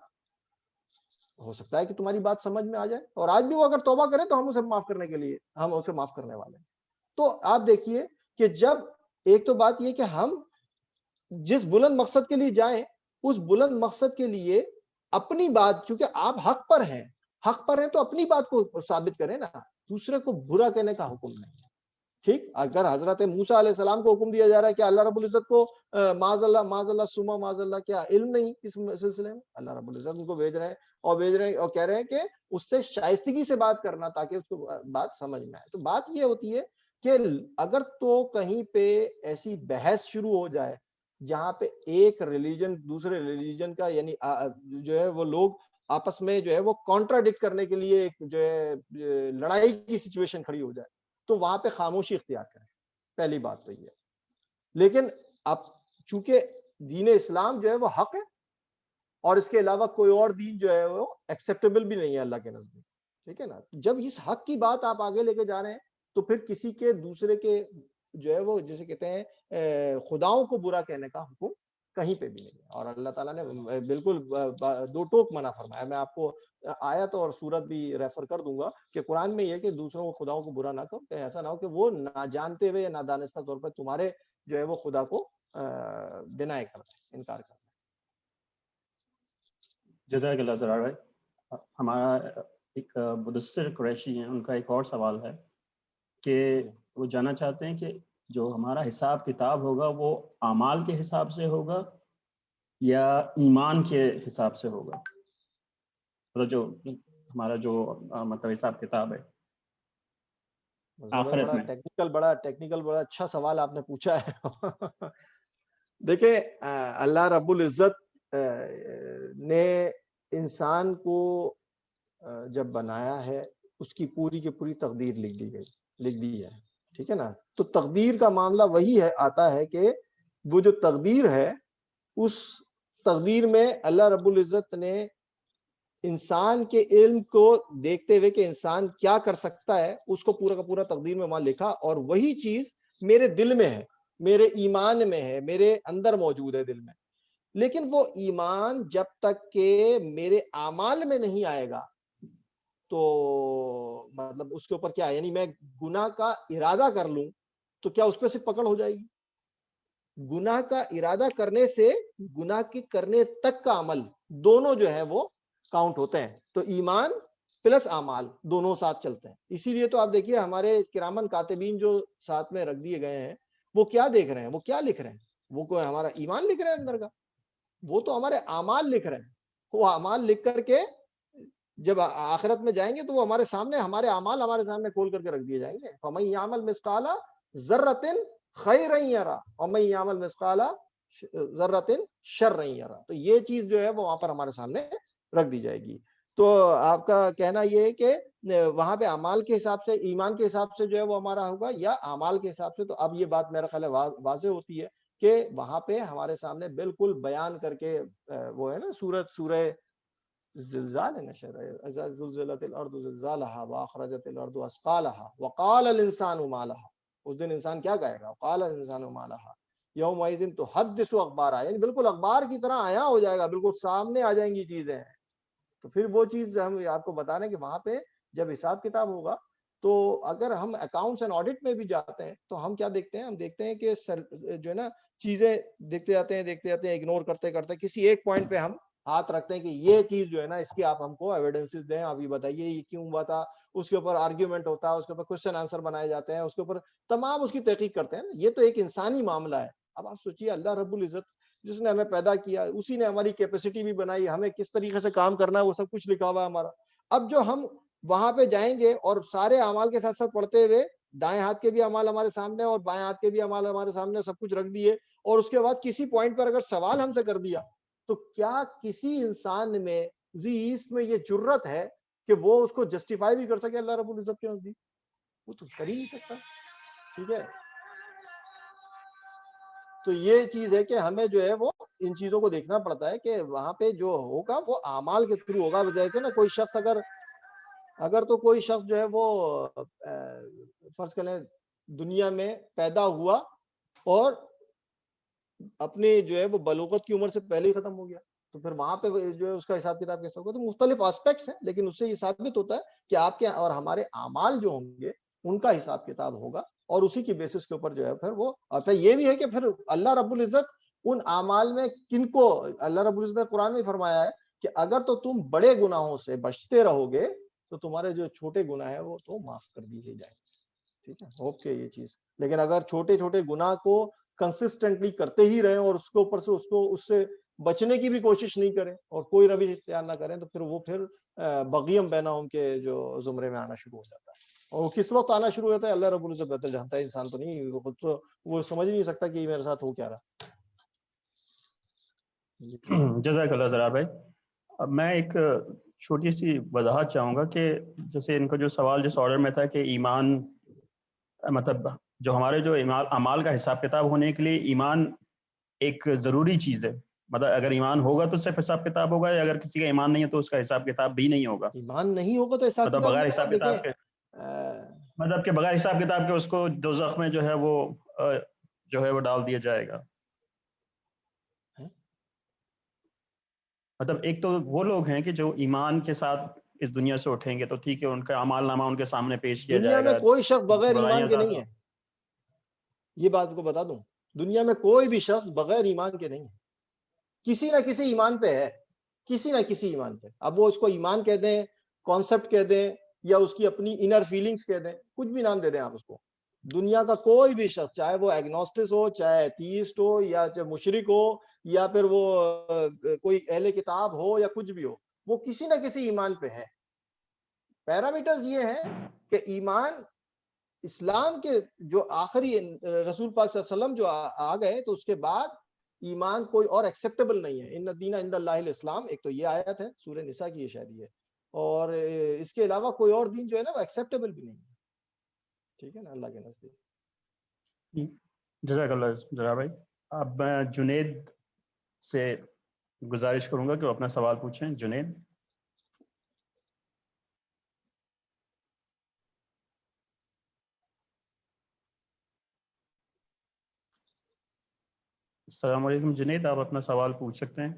ہو سکتا ہے کہ تمہاری بات سمجھ میں آ جائے, اور آج بھی وہ اگر توبہ کرے تو ہم اسے معاف کرنے کے لیے, ہم اسے معاف کرنے والے ہیں. تو آپ دیکھیے کہ جب ایک تو بات یہ کہ ہم جس بلند مقصد کے لیے جائیں اس بلند مقصد کے لیے اپنی بات, چونکہ آپ حق پر ہیں تو اپنی بات کو ثابت کریں نا, دوسرے کو برا کہنے کا حکم نہیں. ٹھیک, اگر حضرت موسیٰ علیہ السلام کو حکم دیا جا رہا ہے کہ اللہ رب العزت کو معاذ اللہ سما معاذ اللہ کیا علم نہیں اس سلسلے میں, اللہ رب العزت ان کو بھیج رہے ہیں اور کہہ رہے ہیں کہ اس سے شائستگی سے بات کرنا تاکہ اس کو بات سمجھ میں آئے. تو بات یہ ہوتی ہے کہ اگر تو کہیں پہ ایسی بحث شروع ہو جائے جہاں پہ ایک ریلیجن دوسرے ریلیجن کا, یعنی جو ہے وہ لوگ آپس میں جو ہے وہ کانٹراڈکٹ کرنے کے لیے ایک جو ہے لڑائی کی سچویشن کھڑی ہو جائے, تو وہاں پہ خاموشی اختیار کریں. پہلی بات تو یہ. لیکن اب چونکہ دین اسلام جو ہے وہ حق ہے اور اس کے علاوہ کوئی اور دین جو ہے وہ ایکسیپٹیبل بھی نہیں ہے اللہ کے نزدیک, ٹھیک ہے نا. جب اس حق کی بات آپ آگے لے کے جا رہے ہیں تو پھر کسی کے دوسرے کے جو ہے وہ جسے کہتے ہیں خداؤں کو برا کہنے کا حکم کہیں پہ بھی نہیں ہے. اور اللہ تعالیٰ نے بالکل دو ٹوک منع فرمایا. میں آپ کو آیت اور سورت بھی ریفر کر دوں گا کہ قرآن میں یہ کہ دوسروں کو خداؤں کو برا نہ کرو, کہ ایسا نہ ہو کہ وہ نہ جانتے ہوئے یا نادانستہ طور پر تمہارے جو ہے وہ خدا کو ڈینائی کرتے ہیں, انکار کرتے ہیں. جزاک اللہ زرار بھائی. ہمارا ایک مدثر قریشی ہیں, ان کا ایک اور سوال ہے کہ وہ جاننا چاہتے ہیں کہ جو ہمارا حساب کتاب ہوگا وہ اعمال کے حساب سے ہوگا یا ایمان کے حساب سے ہوگا, مطلب جو ہمارا جو مطلب حساب کتاب ہے آخرت میں. بڑا ٹیکنیکل بڑا اچھا سوال آپ نے پوچھا ہے. دیکھیں اللہ رب العزت نے انسان کو جب بنایا ہے اس کی پوری کی پوری تقدیر لکھ دی ہے, ٹھیک ہے نا. تو تقدیر کا معاملہ وہی ہے آتا ہے کہ وہ جو تقدیر ہے اس تقدیر میں اللہ رب العزت نے انسان کے علم کو دیکھتے ہوئے کہ انسان کیا کر سکتا ہے اس کو پورا کا پورا تقدیر میں وہاں لکھا, اور وہی چیز میرے دل میں ہے, میرے ایمان میں ہے, میرے اندر موجود ہے دل میں. لیکن وہ ایمان جب تک کہ میرے اعمال میں نہیں آئے گا تو مطلب اس کے اوپر کیا ہے, یعنی میں گناہ کا ارادہ کر لوں تو کیا اس پہ سے پکڑ ہو جائے گی؟ گناہ کا ارادہ کرنے سے گناہ کی کرنے تک کا عمل دونوں جو ہے وہ کاؤنٹ ہوتے ہیں. تو ایمان پلس اعمال دونوں ساتھ چلتے ہیں. اسی لیے تو آپ دیکھیے ہمارے کرامن کاتبین جو ساتھ میں رکھ دیے گئے ہیں وہ کیا دیکھ رہے ہیں, وہ کیا لکھ رہے ہیں, وہ کوئی ہمارا ایمان لکھ رہے ہیں اندر کا, وہ تو ہمارے اعمال لکھ رہے ہیں. وہ اعمال لکھ کر کے جب آخرت میں جائیں گے تو وہ ہمارے سامنے ہمارے اعمال ہمارے سامنے کھول کر کے رکھ دیے جائیں گے. فَمَن يَعْمَلْ مِثْقَالَ ذَرَّةٍ خَيْرًا يَرَهُ وَمَن يَعْمَلْ مِثْقَالَ ذَرَّةٍ شَرًّا يَرَهُ. تو یہ چیز جو ہے وہ وہاں پر ہمارے سامنے رکھ دی جائے گی. تو آپ کا کہنا یہ ہے کہ وہاں پہ اعمال کے حساب سے, ایمان کے حساب سے جو ہے وہ ہمارا ہوگا یا اعمال کے حساب سے. تو اب یہ بات میرا خیال ہے واضح ہوتی ہے کہ وہاں پہ ہمارے سامنے بالکل بیان کر کے وہ ہے نا سورہ زلزال ہے نا شاید, اذا زلزلت الارض زلزالها واخرجت الارض اثقالها وقال الانسان ما لها. اس دن انسان کیا کہے گا, وقال الانسان ما لها یومئذ تحدث اخبارها, یعنی بالکل اخبار کی طرح آیا ہو جائے گا, بالکل سامنے آ جائیں گی چیزیں. تو پھر وہ چیز ہم آپ کو بتا رہے ہیں کہ وہاں پہ جب حساب کتاب ہوگا تو اگر ہم اکاؤنٹس اینڈ آڈٹ میں بھی جاتے ہیں تو ہم کیا دیکھتے ہیں, ہم دیکھتے ہیں کہ جو ہے نا چیزیں دیکھتے جاتے ہیں اگنور کرتے کرتے کسی ایک پوائنٹ پہ ہم ہاتھ رکھتے ہیں کہ یہ چیز جو ہے نا اس کی آپ ہم کو ایویڈنسز دیں, آپ یہ بتائیے یہ کیوں ہوا تھا. اس کے اوپر آرگیومنٹ ہوتا ہے, اس کے اوپر کوشچن آنسر بنائے جاتے ہیں, اس کے اوپر تمام اس کی تحقیق کرتے ہیں. یہ تو ایک انسانی معاملہ ہے. اب آپ سوچیے اللہ رب العزت جس نے ہمیں پیدا کیا, اسی نے ہماری کیپیسٹی بھی بنائی, ہمیں کس طریقے سے کام کرنا ہے وہ سب کچھ لکھا ہوا ہے ہمارا. اب جو ہم وہاں پہ جائیں گے اور سارے اعمال کے ساتھ ساتھ پڑھتے ہوئے دائیں ہاتھ کے بھی اعمال ہمارے سامنے اور بائیں ہاتھ کے بھی اعمال ہمارے سامنے سب کچھ رکھ دیے, اور اس کے بعد کسی پوائنٹ پر اگر سوال ہم سے کر دیا تو کیا کسی انسان میں ذی ایسٹ میں یہ جرت ہے کہ وہ اس کو جسٹیفائی بھی کر سکے اللہ رب العزت کے نزدیک؟ وہ تو کر ہی نہیں سکتا. ٹھیک ہے, تو یہ چیز ہے کہ ہمیں جو ہے وہ ان چیزوں کو دیکھنا پڑتا ہے کہ وہاں پہ جو ہوگا وہ اعمال کے تھرو ہوگا, بجائے کہ نا کوئی شخص اگر تو کوئی شخص جو ہے وہ فرض کریں دنیا میں پیدا ہوا اور اپنی جو ہے وہ بلوغت کی عمر سے پہلے ہی ختم ہو گیا, تو پھر وہاں پہ جو ہے اس کا حساب کتاب کیسا ہوگا؟ تو مختلف آسپیکٹس ہیں, لیکن اس سے یہ ثابت ہوتا ہے کہ آپ کے اور ہمارے اعمال جو ہوں گے ان کا حساب کتاب ہوگا, اور اسی کی بیسس کے اوپر جو ہے پھر وہ اچھا یہ بھی ہے کہ پھر اللہ رب العزت ان اعمال میں کن کو, اللہ رب العزت نے قرآن میں فرمایا ہے کہ اگر تو تم بڑے گناہوں سے بچتے رہو گے تو تمہارے جو چھوٹے گناہ ہیں وہ تو معاف کر دیے جائیں گے. ٹھیک ہے, اوکے یہ چیز, لیکن اگر چھوٹے چھوٹے گناہ کو کنسسٹنٹلی کرتے ہی رہیں اور اس کے اوپر سے اس سے بچنے کی بھی کوشش نہیں کریں اور کوئی روش اختیار نہ کریں تو پھر بغیم بینہم کے جو زمرے میں آنا شروع ہو جاتا ہے. اور وہ کس وقت آنا شروع ہوتا ہے اللہ رب العزت بہتر جانتا ہے, انسان تو نہیں, خود تو وہ سمجھ نہیں سکتا کہ میرے ساتھ ہو کیا رہا. جزاک اللہ ذرا بھائی. اب میں ایک چھوٹی سی وضاحت چاہوں گا کہ جیسے ان کا جو سوال جس آرڈر میں تھا کہ ایمان مطلب جو ہمارے جو اعمال کا حساب کتاب ہونے کے لیے ایمان ایک ضروری چیز ہے, مطلب اگر ایمان ہوگا تو صرف حساب کتاب ہوگا, یا اگر کسی کا ایمان نہیں ہے تو اس کا حساب کتاب بھی نہیں ہوگا؟ ایمان نہیں ہوگا تو حساب مطلب کتاب بغیر نہیں حساب ہوگا. کتاب کے, دیکھیں مطلب کہ بغیر حساب کتاب کے اس کو دوزخ میں جو ہے وہ ڈال دیا جائے گا. مطلب ایک تو وہ لوگ ہیں کہ جو ایمان کے ساتھ اس دنیا سے اٹھیں گے تو ٹھیک ہے, ان کا اعمال نامہ ان کے سامنے پیش کیا دنیا جائے میں گا, کوئی شخص بغیر برائیاں ایمان کے زیادہ. نہیں ہے, یہ بات کو بتا دوں, دنیا میں کوئی بھی شخص بغیر ایمان کے نہیں ہے, کسی نہ کسی ایمان پہ ہے, کسی نہ کسی ایمان پہ. اب وہ اس کو ایمان کہہ دیں, کانسیپٹ کہہ دیں, یا اس کی اپنی انر فیلنگز کہہ دیں, کچھ بھی نام دے دیں آپ اس کو, دنیا کا کوئی بھی شخص چاہے وہ ایگنوسٹس ہو, چاہے ایتھیسٹ ہو, یا چاہے مشرک ہو, یا پھر وہ کوئی اہل کتاب ہو, یا کچھ بھی ہو, وہ کسی نہ کسی ایمان پہ ہے. پیرامیٹرز یہ ہیں کہ ایمان اسلام کے جو آخری رسول پاک صلی اللہ علیہ وسلم جو آ گئے تو اس کے بعد ایمان کوئی اور ایکسیپٹیبل نہیں ہے. ان الدین عند اللہ الاسلام, ایک تو یہ آیت ہے سورہ نساء کی, یہ شاید یہ, اور اس کے علاوہ کوئی اور دین جو ہے نا وہ ایکسیپٹیبل بھی نہیں ہے. ٹھیک ہے نا, اللہ کے نزدیک. جزاک اللہ ذرا بھائی. اب میں جنید سے گزارش کروں گا کہ وہ اپنا سوال پوچھیں. جنید. السلام علیکم جنید, آپ اپنا سوال پوچھ سکتے ہیں.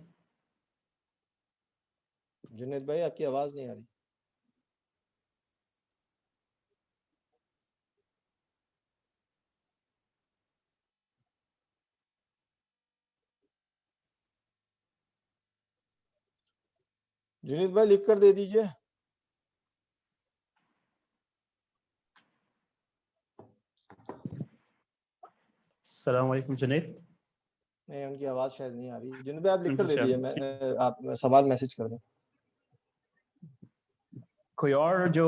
جنید بھائی آپ کی آواز نہیں آ رہی. جنید بھائی لکھ کر دے دیجئے. السلام علیکم جنید. نہیں, ان کی آواز شاید نہیں آ رہی. جنید بھائی آپ لکھ کر دے دیجئے, میں آپ سوال میسج کر دیں. کوئی اور جو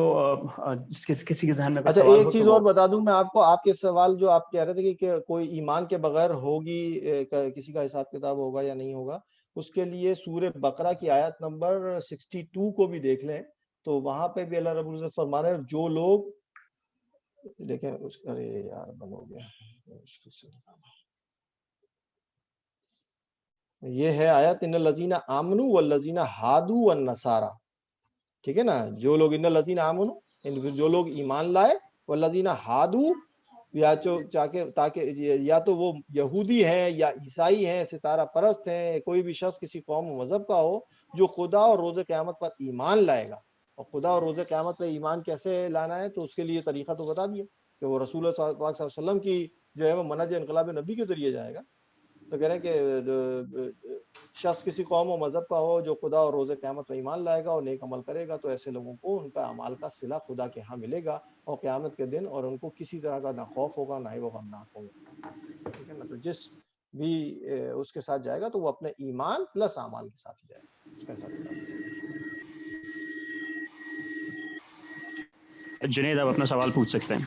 کسی کے ذہن میں کوئی اچھا سوال ایک ہو تو چیز وہ. اور بتا دوں میں آپ کو, آپ کے سوال جو آپ کہہ رہے تھے کہ کوئی ایمان کے بغیر ہوگی, کسی کا حساب کتاب ہوگا یا نہیں ہوگا, اس کے لیے سورہ بقرہ کی آیت نمبر 62 کو بھی دیکھ لیں, تو وہاں پہ بھی اللہ رب العزت فرما رہے ہیں جو لوگ دیکھیں اس کا, ارے یار بند ہو گیا, یہ ہے آیت ان الذین آمنوا والذین ہادوا والنصارى. ٹھیک ہے نا, جو لوگ ان الذین آمنوا, جو لوگ ایمان لائے, والذین ہادوا, یا تاکہ یا تو وہ یہودی ہیں یا عیسائی ہیں, ستارہ پرست ہیں, کوئی بھی شخص کسی قوم و مذہب کا ہو جو خدا اور روز قیامت پر ایمان لائے گا. اور خدا اور روز قیامت پر ایمان کیسے لانا ہے, تو اس کے لیے طریقہ تو بتا دیا کہ وہ رسول اللہ صلی اللہ علیہ وسلم کی جو ہے وہ منہج انقلاب نبی کے ذریعے جائے گا. تو کہہ رہے ہیں کہ شخص کسی قوم و مذہب کا ہو جو خدا اور روز قیامت پر ایمان لائے گا اور نیک عمل کرے گا, تو ایسے لوگوں کو ان کا اعمال کا صلہ خدا کے ہاں ملے گا اور قیامت کے دن, اور ان کو کسی طرح کا نہ خوف ہوگا نہ ہی وہ غمناک ہوں گے. ٹھیک ہے نا, تو بھی اس کے ساتھ جائے گا تو وہ اپنے ایمان پلس اعمال کے ساتھ ہی جائے گا. اس کے ساتھ جنید آپ اپنا سوال پوچھ سکتے ہیں.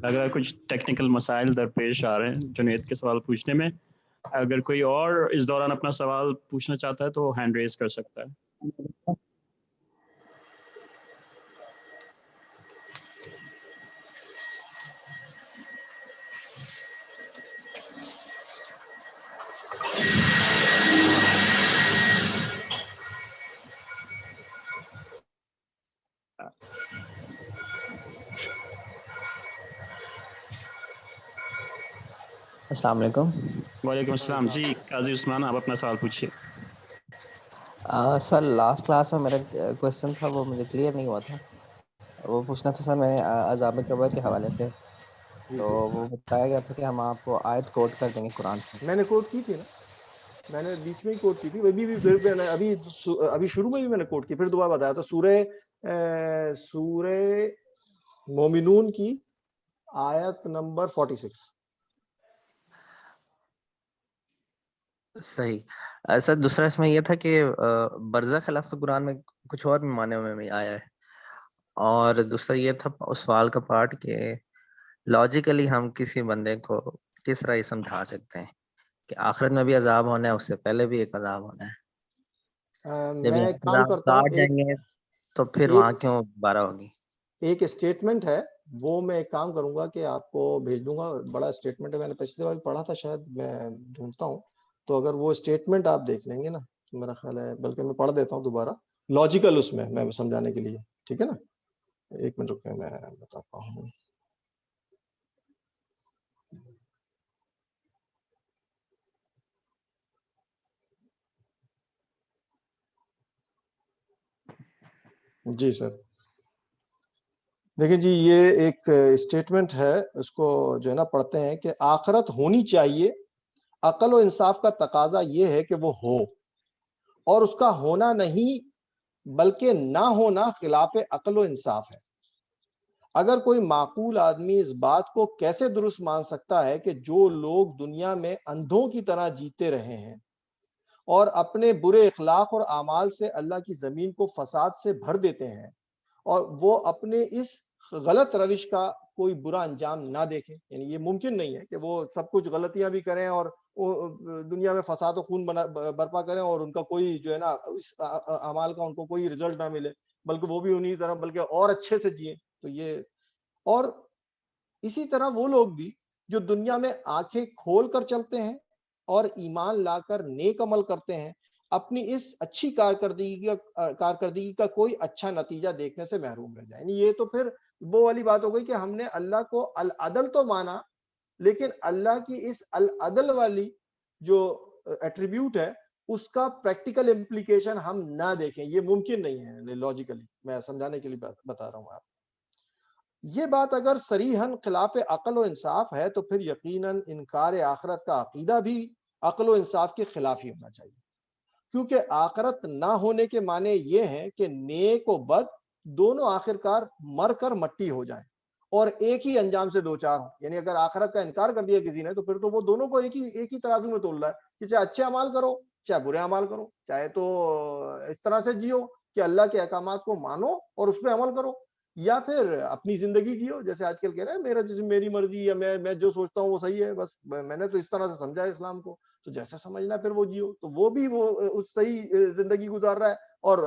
اگر کچھ ٹیکنیکل مسائل درپیش آ رہے ہیں جنید کے سوال پوچھنے میں، اگر کوئی اور اس دوران اپنا سوال پوچھنا چاہتا ہے تو ہینڈ ریز کر سکتا ہے. السلام علیکم. وعلیکم السلام. جی قاضی عثمان آپ اپنا سوال پوچھیے. سر لاسٹ کلاس میں میرا کوشچن تھا وہ مجھے کلیئر نہیں ہوا تھا. وہ پوچھنا تھا سر میں نے عذاب قبر کے حوالے سے. تو وہ بتایا گیا تھا کہ ہم آپ کو آیت کوٹ کر دیں گے قرآن سے. میں نے کوٹ کی تھی نا، میں نے بیچ میں ہی کوٹ کی تھی. ابھی شروع میں بھی میں نے کوٹ کی، پھر دوبارہ بتایا تھا. سورہ مومنون کی آیت نمبر 46. صحیح. سر دوسرا اس میں یہ تھا کہ برزخ لفظ قرآن میں کچھ اور بھی معنی میں آیا ہے. اور دوسرا یہ تھا اس سوال کا پارٹ کہ لاجیکلی ہم کسی بندے کو کس طرح یہ سمجھا سکتے ہیں کہ آخرت میں بھی عذاب ہونا ہے، اس سے پہلے بھی ایک عذاب ہونا ہے. جب میں یہاں ایک سے کام آپ کرتا ہوں، کاٹ جائیں گے تو پھر وہاں کیوں دوبارہ ہوگی؟ ایک اسٹیٹمنٹ ہے وہ میں ایک کام کروں گا کہ آپ کو بھیج دوں گا. بڑا اسٹیٹمنٹ ہے، میں نے پچھلی بار پڑھا تھا شاید، میں ڈھونڈتا ہوں. تو اگر وہ اسٹیٹمنٹ آپ دیکھ لیں گے نا تو میرا خیال ہے، بلکہ میں پڑھ دیتا ہوں دوبارہ لاجیکل اس میں سمجھانے کے لیے. ٹھیک ہے نا، ایک منٹ رکیں میں بتاتا ہوں. جی سر دیکھیں جی، یہ ایک اسٹیٹمنٹ ہے، اس کو جو ہے نا پڑھتے ہیں کہ آخرت ہونی چاہیے، عقل و انصاف کا تقاضا یہ ہے کہ وہ ہو، اور اس کا ہونا نہیں بلکہ نہ ہونا خلاف عقل و انصاف ہے. اگر کوئی معقول آدمی اس بات کو کیسے درست مان سکتا ہے کہ جو لوگ دنیا میں اندھوں کی طرح جیتے رہے ہیں اور اپنے برے اخلاق اور اعمال سے اللہ کی زمین کو فساد سے بھر دیتے ہیں، اور وہ اپنے اس غلط روش کا کوئی برا انجام نہ دیکھیں. یعنی یہ ممکن نہیں ہے کہ وہ سب کچھ غلطیاں بھی کریں اور دنیا میں فساد و خون برپا کریں اور ان کا کوئی جو ہے نا اس اعمال کا ان کو کوئی رزلٹ نہ ملے، بلکہ وہ بھی انہی طرح بلکہ اور اچھے سے جئیں. تو یہ، اور اسی طرح وہ لوگ بھی جو دنیا میں آنکھیں کھول کر چلتے ہیں اور ایمان لا کر نیک عمل کرتے ہیں، اپنی اس اچھی کارکردگی کا کوئی اچھا نتیجہ دیکھنے سے محروم رہ جائیں. یہ تو پھر وہ والی بات ہو گئی کہ ہم نے اللہ کو العدل تو مانا، لیکن اللہ کی اس العدل والی جو ایٹریبیوٹ ہے اس کا پریکٹیکل امپلیکیشن ہم نہ دیکھیں. یہ ممکن نہیں ہے لاجیکلی، میں سمجھانے کے لیے بتا رہا ہوں آپ. یہ بات اگر صریحاً خلاف عقل و انصاف ہے تو پھر یقیناً انکار آخرت کا عقیدہ بھی عقل و انصاف کے خلاف ہی ہونا چاہیے. کیونکہ آخرت نہ ہونے کے معنی یہ ہیں کہ نیک و بد دونوں آخرکار مر کر مٹی ہو جائیں اور ایک ہی انجام سے دوچار ہوں. یعنی اگر آخرت کا انکار کر دیا کسی نے تو پھر تو وہ دونوں کو ایک ہی ترازو میں تول رہا ہے کہ چاہے اچھے اعمال کرو چاہے برے اعمال کرو، چاہے تو اس طرح سے جیو کہ اللہ کے احکامات کو مانو اور اس پہ عمل کرو، یا پھر اپنی زندگی جیو جیسے آج کل کہہ رہے ہیں میرا جسم میری مرضی، یا میں جو سوچتا ہوں وہ صحیح ہے، بس میں نے تو اس طرح سے سمجھا ہے اسلام کو، تو جیسا سمجھنا پھر وہ جیو. تو وہ بھی وہ اس صحیح زندگی گزار رہا ہے، اور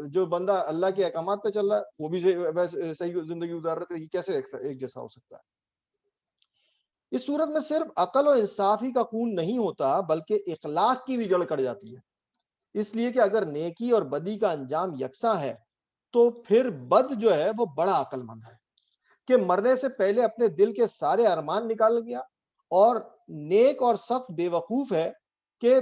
جو بندہ اللہ کے احکامات پہ چل رہا ہے وہ بھی صحیح زندگی گزار رہا ہے. تو یہ کیسے ایک جیسا ہو سکتا ہے؟ اس صورت میں صرف عقل و انصاف ہی کا خون نہیں ہوتا بلکہ اخلاق کی بھی جڑ کٹ جاتی ہے. اس لیے کہ اگر نیکی اور بدی کا انجام یکساں ہے تو پھر بد جو ہے وہ بڑا عقل مند ہے کہ مرنے سے پہلے اپنے دل کے سارے ارمان نکال گیا، اور نیک اور سخت بے وقوف ہے کہ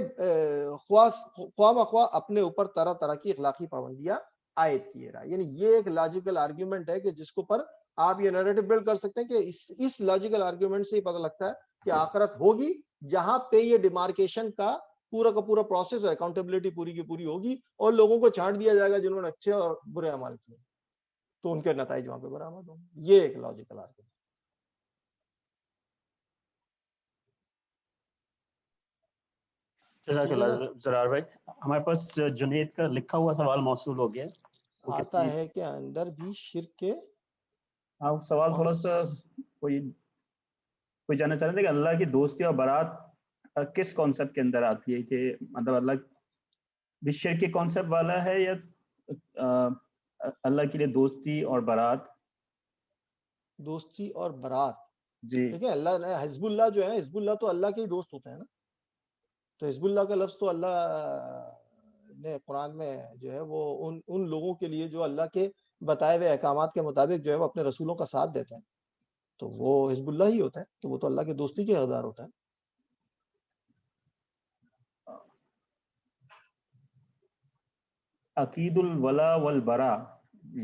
خواہ مخواہ اپنے اوپر طرح طرح کی اخلاقی پابندیاں عائد کیے رہا. یعنی یہ ایک لاجیکل آرگیومنٹ ہے کہ جس کو پر آپ یہ نیریٹو بلڈ کر سکتے ہیں کہ اس لاجیکل آرگیومنٹ سے ہی پتہ لگتا ہے کہ آخرت ہوگی جہاں پہ یہ ڈیمارکیشن کا پورا پروسیس اور اکاؤنٹیبلٹی پوری کی پوری ہوگی اور لوگوں کو چھانٹ دیا جائے گا جنہوں نے اچھے اور برے اعمال کیے تو ان کے نتائج وہاں پہ برآمد ہوں گے. یہ ایک لاجیکل آرگومنٹ. جزاک اللہ زرار بھائی. ہمارے پاس جنید کا لکھا ہوا سوال موصول ہو گیا. آتا ہے کہ اندر بھی شرک کے سوال تھوڑا سا کوئی جاننا چاہ رہے تھے کہ اللہ کی دوستی اور برات کس کانسیپٹ کے اندر آتی ہے, کہ مطلب اللہ بھی شرک کے کانسیپٹ والا ہے یا اللہ کے لیے دوستی اور برات؟ دوستی اور برات جی دیکھیں, اللہ نے حزب اللہ جو ہے, حزب اللہ تو اللہ کے ہی دوست ہوتے ہیں نا, تو حزب اللہ کا لفظ تو اللہ نے قرآن میں جو ہے وہ ان لوگوں کے لیے جو اللہ کے بتائے ہوئے احکامات کے مطابق جو ہے وہ اپنے رسولوں کا ساتھ دیتے ہیں, تو وہ حزب اللہ ہی ہوتا ہے, تو وہ تو اللہ کے دوستی کے حقدار ہوتا ہے. عقید الولا والبرا,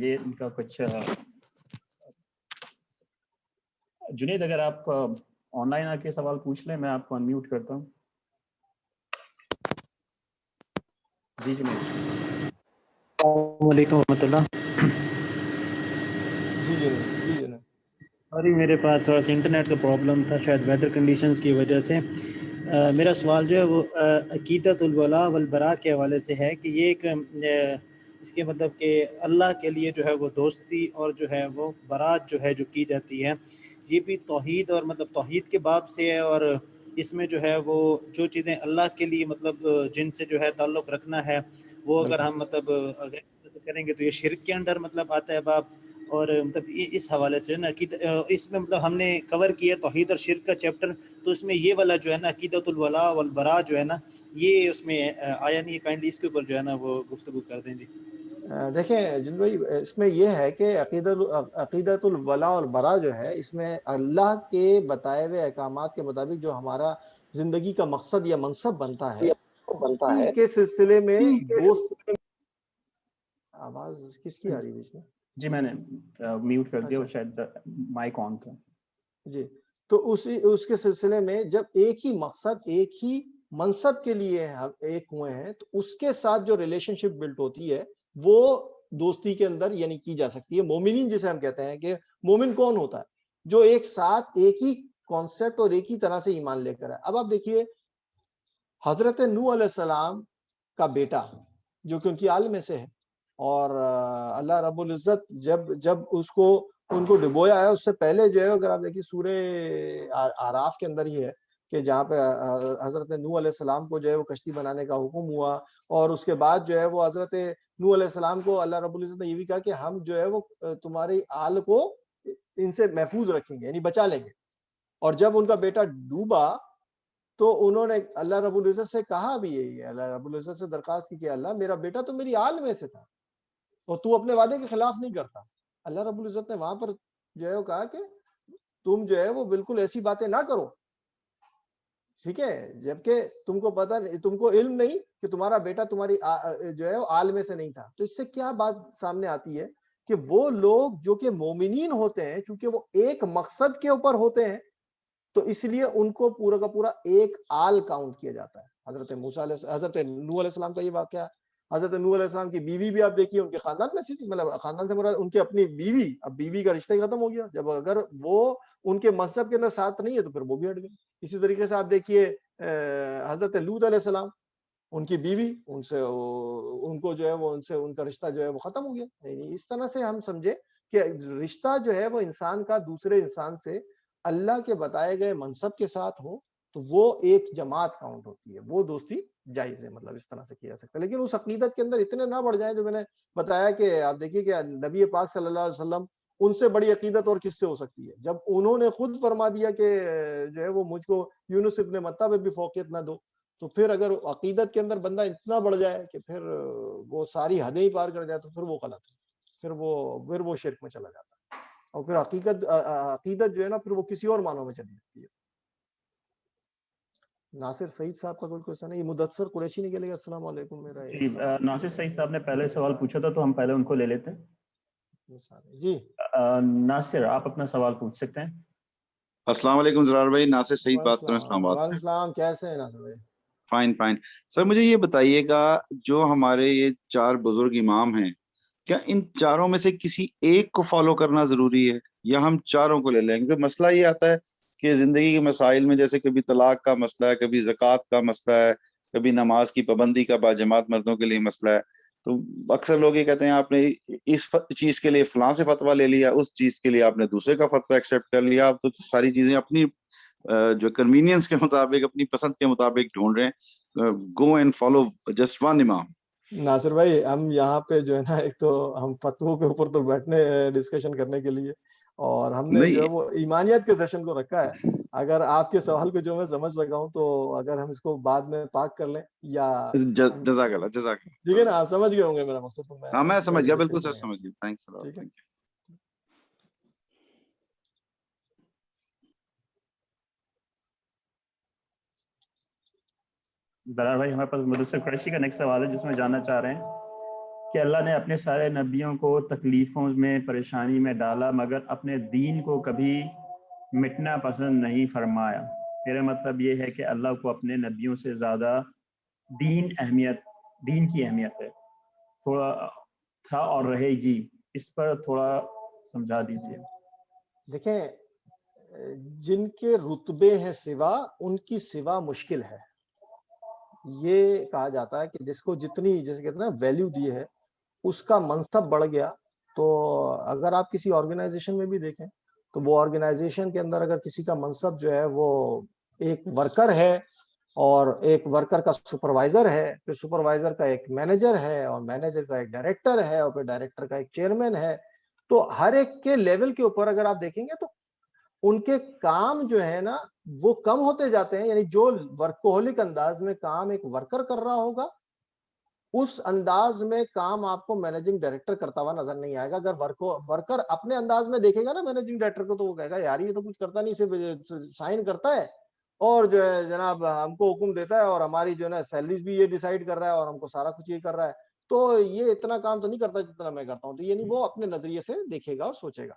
یہ ان کا کچھ. جنید اگر آپ آن لائن آ کے سوال پوچھ لیں, میں آپ کو انمیوٹ کرتا ہوں. جی جنید. السلام علیکم ورحمۃ اللہ. جی جنید. سوری میرے پاس تھوڑا سا انٹرنیٹ کا پرابلم تھا, شاید ویدر کنڈیشنز کی وجہ سے. میرا سوال جو ہے وہ عقیدۃ الولا والبراء کے حوالے سے ہے کہ یہ ایک اس کے مطلب کہ اللہ کے لیے جو ہے وہ دوستی اور جو ہے وہ برات جو ہے جو کی جاتی ہے, یہ بھی توحید اور مطلب توحید کے باب سے ہے, اور اس میں جو ہے وہ جو چیزیں اللہ کے لیے مطلب جن سے جو ہے تعلق رکھنا ہے وہ اگر ہم مطلب کریں گے تو یہ شرک کے اندر مطلب آتا ہے باب. اور مطلب اس حوالے سے نا کہ اس میں مطلب ہم نے کور کیا توحید اور شرک کا چیپٹر, تو اس میں یہ والا جو ہے نا عقیدۃ الولا والبراء جو ہے نا یہ اس میں آیا نہیں. کائنڈلی اس کے اوپر جو ہے نا وہ گفتگو کر دیں. جی دیکھیں جن بھائی, اس میں یہ ہے کہ عقیدۃ الولا والبراء جو ہے اس میں اللہ کے بتائے ہوئے احکامات کے مطابق جو ہمارا زندگی کا مقصد یا منصب بنتا ہے اسی کے سلسلے میں دوست. آواز کس کی آ رہی ہے بیچ میں؟ جی میں نے میوٹ کر دیا, شاید مائک آن تھا. جی, تو اس کے سلسلے میں جب ایک ہی مقصد ایک ہی منصب کے لیے ایک ہوئے ہیں تو اس کے ساتھ جو ریلیشن شپ بلٹ ہوتی ہے وہ دوستی کے اندر یعنی کی جا سکتی ہے. مومنین جسے ہم کہتے ہیں کہ مومن کون ہوتا ہے, جو ایک ساتھ ایک ہی کانسیپٹ اور ایک ہی طرح سے ایمان لے کر ہے. اب آپ دیکھیے حضرت نوح علیہ السلام کا بیٹا جو کہ ان کی آل میں سے ہے, اور اللہ رب العزت جب ان کو ڈبویا ہے, اس سے پہلے جو ہے اگر آپ دیکھیے سورہ اعراف کے اندر ہی ہے کہ جہاں پہ حضرت نوح علیہ السلام کو جو ہے وہ کشتی بنانے کا حکم ہوا, اور اس کے بعد جو ہے وہ حضرت نوح علیہ السلام کو اللہ رب العزت نے یہ بھی کہا کہ ہم جو ہے وہ تمہاری آل کو ان سے محفوظ رکھیں گے یعنی بچا لیں گے. اور جب ان کا بیٹا ڈوبا تو انہوں نے اللہ رب العزت سے کہا بھی یہی ہے, اللہ رب العزت سے درخواست کی کہ اللہ میرا بیٹا تو میری آل میں سے تھا اور تو اپنے وعدے کے خلاف نہیں کرتا. اللہ رب العزت نے وہاں پر جو ہے وہ کہا کہ تم جو ہے وہ بالکل ایسی باتیں نہ کرو, ٹھیک ہے, جبکہ تم کو پتہ نہیں, تم کو علم نہیں کہ تمہارا بیٹا تمہاری جو ہے وہ آل میں سے نہیں تھا. تو اس سے کیا بات سامنے آتی ہے کہ وہ لوگ جو کہ مومنین ہوتے ہیں چونکہ وہ ایک مقصد کے اوپر ہوتے ہیں تو اس لیے ان کو پورا کا پورا ایک آل کاؤنٹ کیا جاتا ہے. حضرت نوح علیہ السلام کا یہ واقعہ ہے. حضرت نوح علیہ السلام کی بیوی بھی آپ دیکھیے ان کے خاندان میں سی تھی, مطلب خاندان سے مراد ان کی اپنی بیوی, اب بیوی کا رشتہ ہی ختم ہو گیا جب اگر وہ ان کے مذہب کے اندر ساتھ نہیں ہے تو پھر وہ بھی ہٹ گئے. اسی طریقے سے آپ دیکھیے حضرت لوط علیہ السلام, ان کی بیوی ان کو جو ہے وہ ان کا رشتہ جو ہے وہ ختم ہو گیا. اس طرح سے ہم سمجھے کہ رشتہ جو ہے وہ انسان کا دوسرے انسان سے اللہ کے بتائے گئے منصب کے ساتھ ہو تو وہ ایک جماعت کاؤنٹ ہوتی ہے, وہ دوستی جائز ہے, مطلب اس طرح سے کیا جا سکتا ہے. لیکن اس عقیدت کے اندر اتنے نہ بڑھ جائیں جو میں نے بتایا کہ آپ دیکھیے کہ نبی پاک صلی اللہ علیہ وسلم ان سے بڑی عقیدت اور کس سے ہو سکتی ہے جب انہوں نے خود فرما دیا کہ جو ہے وہ مجھ کو یونس ابن متیٰ پہ بھی فوقیت نہ دو, تو پھر اگر عقیدت کے اندر بندہ اتنا بڑھ جائے کہ پھر وہ ساری حدیں ہی پار کر جائے تو پھر وہ غلط ہے, پھر وہ شرک میں چلا جاتا ہے, اور پھر عقیدت جو ہے نا پھر وہ کسی اور معنوں میں چلی جاتی ہے. ناصر سعید صاحب کا کوئی کوشچن ہے؟ یہ مدثر قریشی نہیں کہے گا. السلام علیکم. میرا جی ناصر سعید صاحب نے پہلے سوال پوچھا تھا تو ہم پہلے ان کو لے لیتے ہیں. جی ناصر آپ اپنا سوال پوچھ سکتے ہیں. السلام علیکم زرار بھائی، ناصر سعید بات کر رہے ہیں اسلام آباد وعلیکم سے. السلام، کیسے ہیں ناصر بھائی؟ Fine fine. سر مجھے یہ بتائیے گا، جو ہمارے یہ 4 بزرگ امام ہیں، کیا ان چاروں میں سے کسی ایک کو فالو کرنا ضروری ہے یا ہم چاروں کو لے لیں؟ کیونکہ مسئلہ یہ آتا ہے کہ زندگی کے مسائل میں جیسے کبھی طلاق کا مسئلہ ہے، کبھی زکوٰۃ کا مسئلہ ہے، کبھی نماز کی پابندی کا باجماعت مردوں کے لیے مسئلہ ہے. تو اکثر لوگ یہ کہتے ہیں آپ نے اس چیز کے لیے فلاں سے فتویٰ لے لیا، اس چیز کے لیے آپ نے دوسرے کا فتویٰ ایکسیپٹ کر لیا. آپ تو ساری چیزیں اپنی جو کنوینئنس کے مطابق، اپنی پسند کے مطابق ڈھونڈ رہے ہیں. Go and follow just one امام. ناصر بھائی، ہم یہاں پہ جو ہے نا، ایک تو ہم فتووں کے اوپر تو بیٹھنے ڈسکشن کرنے کے لیے، اور ہم نے جو ہے نہیں، وہ ایمانیت کے سیشن کو رکھا ہے. اگر آپ کے سوال کو جو میں سمجھ سکا ہوں، تو اگر ہم اس کو بعد میں پاک کر لیں یا جزاک اللہ، جزاک اللہ. ٹھیک ہے نا، آپ سمجھ گئے ہوں گے میرا مقصد، تو ہاں میں سمجھ زیادہ گیا، بالکل ڈسکس سر نہیں سمجھ گیا. تھینکس ہے. ٹھیک ہے. زرار بھائی، ہمارے پاس مدثر قریشی کا نیکسٹ سوال ہے، جس میں جاننا چاہ رہے ہیں کہ اللہ نے اپنے سارے نبیوں کو تکلیفوں میں، پریشانی میں ڈالا، مگر اپنے دین کو کبھی مٹنا پسند نہیں فرمایا. میرا مطلب یہ ہے کہ اللہ کو اپنے نبیوں سے زیادہ دین کی اہمیت ہے، تھوڑا تھا اور رہے گی. اس پر تھوڑا سمجھا دیجیے. دیکھیں، جن کے رتبے ہیں سوا، ان کی سوا مشکل ہے. یہ کہا جاتا ہے کہ جس کو جتنی، جیسے کہتے ہیں نا، ویلیو دی ہے، اس کا منصب بڑھ گیا. تو اگر آپ کسی آرگنائزیشن میں بھی دیکھیں، تو وہ آرگنائزیشن کے اندر اگر کسی کا منصب جو ہے وہ ایک ورکر ہے، اور ایک ورکر کا سپروائزر ہے، پھر سپروائزر کا ایک مینیجر ہے، اور مینیجر کا ایک ڈائریکٹر ہے، اور پھر ڈائریکٹر کا ایک چیئرمین ہے، تو ہر ایک کے لیول کے اوپر اگر آپ دیکھیں گے تو ان کے کام جو ہے نا وہ کم ہوتے جاتے ہیں. یعنی جو ورکوہولک انداز میں کام ایک ورکر کر رہا ہوگا، اس انداز میں کام آپ کو مینیجنگ ڈائریکٹر کرتا ہوا نظر نہیں آئے گا. اگر ورکر اپنے انداز میں دیکھے گا نا مینیجنگ ڈائریکٹر کو، تو وہ کہے گا یار یہ تو کچھ کرتا نہیں، صرف سائن کرتا ہے اور جو ہے جناب ہم کو حکم دیتا ہے، اور ہماری جو ہے نا سیلریز بھی یہ ڈیسائیڈ کر رہا ہے، اور ہم کو سارا کچھ یہ کر رہا ہے، تو یہ اتنا کام تو نہیں کرتا جتنا میں کرتا ہوں. تو یعنی وہ اپنے نظریے سے دیکھے گا اور سوچے گا.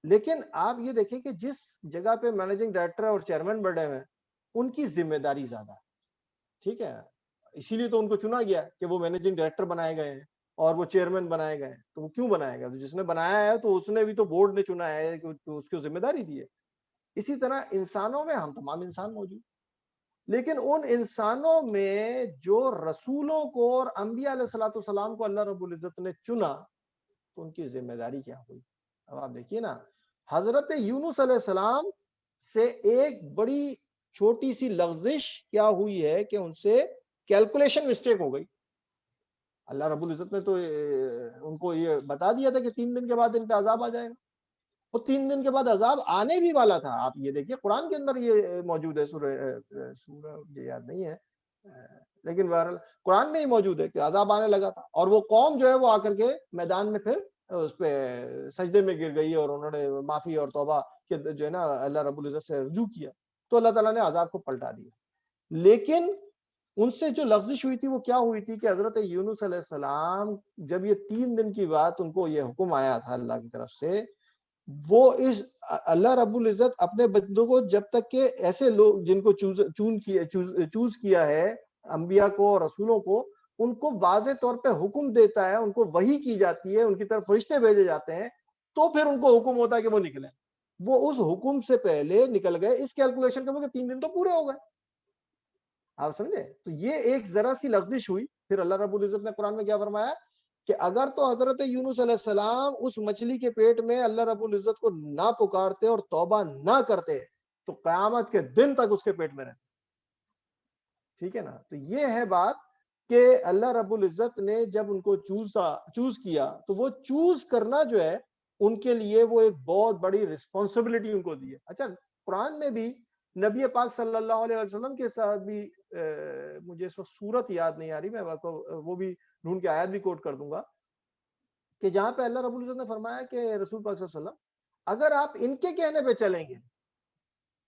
لیکن آپ یہ دیکھیں کہ جس جگہ پہ مینیجنگ ڈائریکٹر اور چیئرمین بیٹھے ہوئے ہیں، ان کی ذمہ داری زیادہ ہے. ٹھیک ہے، اسی لیے تو ان کو چنا گیا کہ وہ مینیجنگ ڈائریکٹر بنائے گئے ہیں اور وہ چیئرمین بنائے گئے ہیں. تو وہ کیوں بنائے گا؟ جس نے بنایا ہے تو اس نے بھی تو، بورڈ نے چنا ہے، کہ اس کو ذمہ داری دی ہے. اسی طرح انسانوں میں ہم تمام انسان موجود، لیکن ان انسانوں میں جو رسولوں کو اور انبیاء علیہ الصلوۃ والسلام کو اللہ رب العزت نے چنا، تو ان کی ذمہ داری کیا ہوئی؟ اب آپ دیکھیے نا، حضرت یونس علیہ السلام سے ایک بڑی چھوٹی سی لغزش کیا ہوئی ہے کہ ان سے کیلکولیشن مسٹیک ہو گئی. اللہ رب العزت نے تو ان کو یہ بتا دیا تھا کہ 3 دن کے بعد ان پہ عذاب آ جائے گا. وہ 3 دن کے بعد عذاب آنے بھی والا تھا. آپ یہ دیکھیے قرآن کے اندر یہ موجود ہے، سورہ یہ یاد نہیں ہے، لیکن بہرحال قرآن میں ہی موجود ہے کہ عذاب آنے لگا تھا، اور وہ قوم جو ہے وہ آ کر کے میدان میں پھر اس پہ سجدے میں گر گئی، اور انہوں نے معافی اور توبہ کے جو ہے نا اللہ رب العزت سے رجوع کیا، تو اللہ تعالیٰ نے عذاب کو پلٹا دیا. لیکن ان سے جو لفظش ہوئی تھی وہ کیا ہوئی تھی کہ حضرت یونس علیہ السلام جب یہ 3 دن کی بات ان کو یہ حکم آیا تھا اللہ کی طرف سے، وہ اس اللہ رب العزت اپنے بندوں کو جب تک کہ ایسے لوگ جن کو چوز کیا ہے، انبیاء کو اور رسولوں کو، ان کو واضح طور پہ حکم دیتا ہے، ان کو وحی کی جاتی ہے، ان کی طرف فرشتے بھیجے جاتے ہیں، تو پھر ان کو حکم ہوتا ہے کہ وہ نکلیں. وہ اس حکم سے پہلے نکل گئے، اس کیلکولیشن کے کہ 3 دن تو پورے ہو گئے. آپ سمجھے؟ تو یہ ایک ذرا سی لغزش ہوئی. پھر اللہ رب العزت نے قرآن میں کیا فرمایا کہ اگر تو حضرت یونس علیہ السلام اس مچھلی کے پیٹ میں اللہ رب العزت کو نہ پکارتے اور توبہ نہ کرتے، تو قیامت کے دن تک اس کے پیٹ میں رہتے. ٹھیک ہے نا؟ تو یہ ہے بات کہ اللہ رب العزت نے جب ان کو چوز کیا، تو وہ چوز کرنا جو ہے ان کے لیے وہ ایک بہت بڑی رسپانسبلٹی ان کو دی ہے. اچھا، قرآن میں بھی نبی پاک صلی اللہ علیہ وسلم کے ساتھ بھی مجھے اس وقت صورت یاد نہیں آ رہی، میں آپ کو وہ بھی ڈھونڈ کے آیت بھی کوٹ کر دوں گا، کہ جہاں پہ اللہ رب العزت نے فرمایا کہ رسول پاک صلی اللہ علیہ وسلم اگر آپ ان کے کہنے پہ چلیں گے،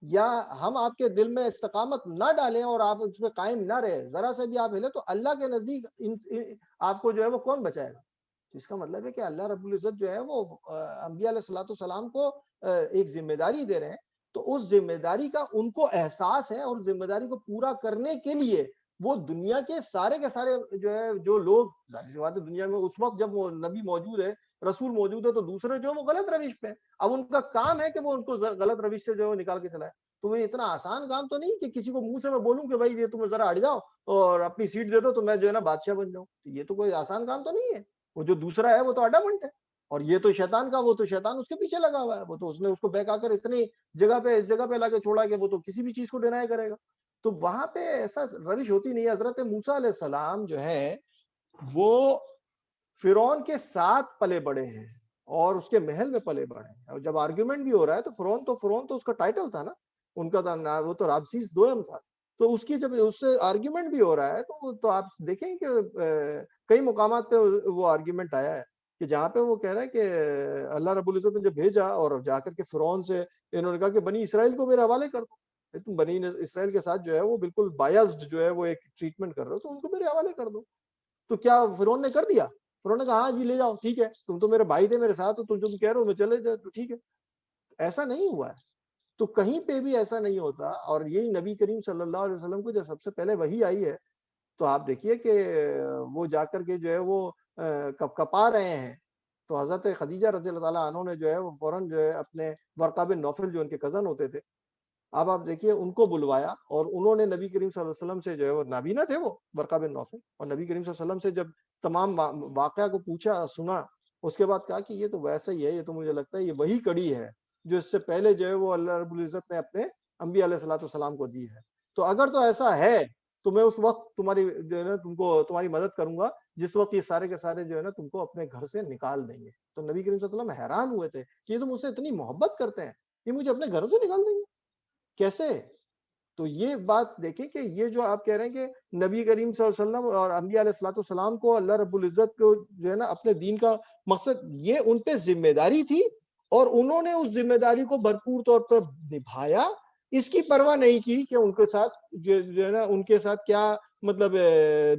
یا ہم آپ کے دل میں استقامت نہ ڈالیں اور آپ اس پہ قائم نہ رہے، ذرا سے بھی آپ ہلے، تو اللہ کے نزدیک آپ کو جو ہے وہ کون بچائے گا؟ اس کا مطلب ہے کہ اللہ رب العزت جو ہے وہ انبیاء علیہ الصلوۃ والسلام کو ایک ذمہ داری دے رہے ہیں تو اس ذمہ داری کا ان کو احساس ہے, اور ذمہ داری کو پورا کرنے کے لیے وہ دنیا کے سارے جو ہے جو لوگ, ظاہر سی بات ہے دنیا میں اس وقت جب وہ نبی موجود ہے, رسول موجود ہے, تو دوسرے جو ہے وہ غلط روش پہ ہیں. اب ان کا کام ہے کہ وہ ان کو غلط روش سے جو ہے وہ نکال کے چلائے. تو وہ اتنا آسان کام تو نہیں کہ کسی کو منہ سے میں بولوں کہ بھائی یہ تم ذرا ہٹ جاؤ اور اپنی سیٹ دے دو تو میں جو ہے نا بادشاہ بن جاؤں. یہ تو کوئی آسان کام تو نہیں ہے. وہ جو دوسرا ہے وہ تو اڈامنٹ ہے, اور یہ تو شیطان کا, وہ تو شیطان اس کے پیچھے لگا ہوا ہے. وہ تو اس نے اس کو بہکا کر اتنی جگہ پہ, اس جگہ پہ لا کے چھوڑا کہ وہ تو کسی بھی چیز کو ڈینائی کرے گا. تو وہاں پہ ایسا روش ہوتی نہیں ہے. حضرت موسیٰ علیہ السلام جو ہے وہ فرعون کے ساتھ پلے بڑے ہیں اور اس کے محل میں پلے بڑے ہیں. اور جب آرگیومنٹ بھی ہو رہا ہے تو فرعون تو اس کا ٹائٹل تھا نا, ان کا وہ تو رامسیس دوم تھا. تو اس کی جب اس سے آرگیومنٹ بھی ہو رہا ہے تو آپ دیکھیں کہ کئی مقامات پہ وہ آرگیومنٹ آیا ہے کہ جہاں پہ وہ کہہ رہے ہیں کہ اللہ رب العزت نے جب بھیجا اور جا کر کے فرعون سے انہوں نے کہا کہ بنی اسرائیل کو میرے حوالے کر دو, تم بنی اسرائیل کے ساتھ جو ہے وہ بالکل بایزڈ جو ہے وہ ایک ٹریٹمنٹ کر رہے ہو, تو ان کو میرے حوالے کر دو. تو کیا فرعون نے کر دیا؟ فرعون نے کہا ہاں جی لے جاؤ, ٹھیک ہے, تم تو میرے بھائی تھے میرے ساتھ, تو تم جو کہہ رہے ہو میں چلے جاؤ, تو ٹھیک ہے. ایسا نہیں ہوا ہے. تو کہیں پہ بھی ایسا نہیں ہوتا. اور یہی نبی کریم صلی اللہ علیہ وسلم کو جب سب سے پہلے وحی آئی ہے تو آپ دیکھیے کہ وہ جا کر کے جو ہے وہ کپا رہے ہیں, تو حضرت خدیجہ رضی اللہ تعالیٰ عنہ نے جو ہے وہ فوراً جو ہے اپنے ورقہ بن نوفل جو ان کے کزن ہوتے تھے, اب آپ دیکھیے ان کو بلوایا, اور انہوں نے نبی کریم صلی اللہ علیہ وسلم سے جو ہے وہ نابینا تھے وہ ورقہ بن نوفل, اور نبی کریم صلی اللہ علیہ وسلم سے جب تمام واقعہ کو پوچھا سنا, اس کے بعد کہا کہ یہ تو ویسا ہی ہے, یہ تو مجھے لگتا ہے یہ وہی کڑی ہے جو اس سے پہلے جو ہے وہ اللہ رب العزت نے اپنے انبیاء علیہ الصلوۃ والسلام کو دی ہے. تو اگر تو ایسا ہے تو میں اس وقت تمہاری جو ہے نا تم کو تمہاری مدد کروں گا جس وقت یہ سارے کے سارے جو ہے نا تم کو اپنے گھر سے نکال دیں گے. تو نبی کریم صلی اللہ علیہ وسلم حیران ہوئے تھے کہ یہ تو مجھ سے اتنی محبت کرتے ہیں, یہ مجھے اپنے گھر سے نکال دیں گے کیسے؟ تو یہ بات دیکھیں کہ یہ جو آپ کہہ رہے ہیں کہ نبی کریم صلی اللہ علیہ وسلم اور انبیاء علیہ الصلوۃ والسلام کو اللہ رب العزت کو جو ہے نا اپنے دین کا مقصد, یہ ان پہ ذمہ داری تھی اور انہوں نے اس ذمہ داری کو بھرپور طور پر نبھایا. اس کی پرواہ نہیں کی کہ ان کے ساتھ جو ہے نا ان کے ساتھ کیا مطلب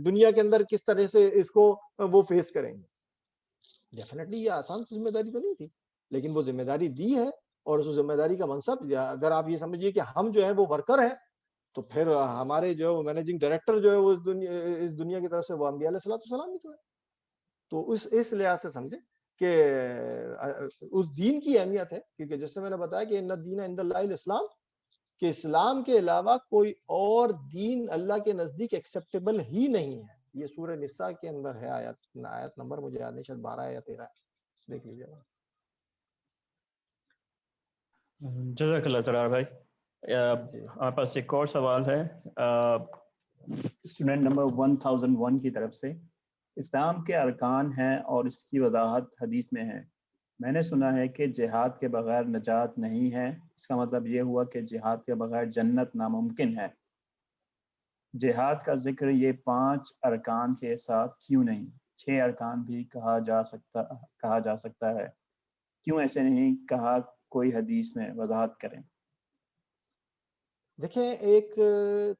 دنیا کے اندر کس طرح سے اس کو وہ فیس کریں گے. ڈیفینیٹلی یہ آسان ذمہ داری تو نہیں تھی, لیکن وہ ذمہ داری دی ہے, اور اس ذمہ داری کا منصب اگر آپ یہ سمجھیے کہ ہم جو ہے وہ ورکر ہیں, تو پھر ہمارے جو مینیجنگ ڈائریکٹر جو ہے وہ اس دنیا کی طرف سے وہ انبیاء علیہ الصلوۃ والسلام ہی تو ہے. تو اس لحاظ سے سمجھیں کہ اس دین کی اہمیت ہے, کیونکہ جس سے میں نے بتایا کہ ان الدین عند اللہ الاسلام, کہ اسلام کے علاوہ کوئی اور دین اللہ کے نزدیک ایکسیپٹیبل ہی نہیں ہے. یہ سورہ نساء کے اندر ہے, آیت نمبر مجھے یاد نہیں, شاید 12 یا 13 ہے, دیکھ لیجیے. جزاک اللہ سرار بھائی. ہمارے پاس ایک اور سوال ہے اسٹوڈنٹ نمبر 1001 کی طرف سے. اسلام کے ارکان ہیں اور اس کی وضاحت حدیث میں ہے. میں نے سنا ہے کہ جہاد کے بغیر نجات نہیں ہے. اس کا مطلب یہ ہوا کہ جہاد کے بغیر جنت ناممکن ہے. جہاد کا ذکر یہ 5 ارکان کے ساتھ کیوں نہیں 6 ارکان بھی کہا جا سکتا ہے؟ کیوں ایسے نہیں کہا؟ کوئی حدیث میں وضاحت کریں. دیکھیں, ایک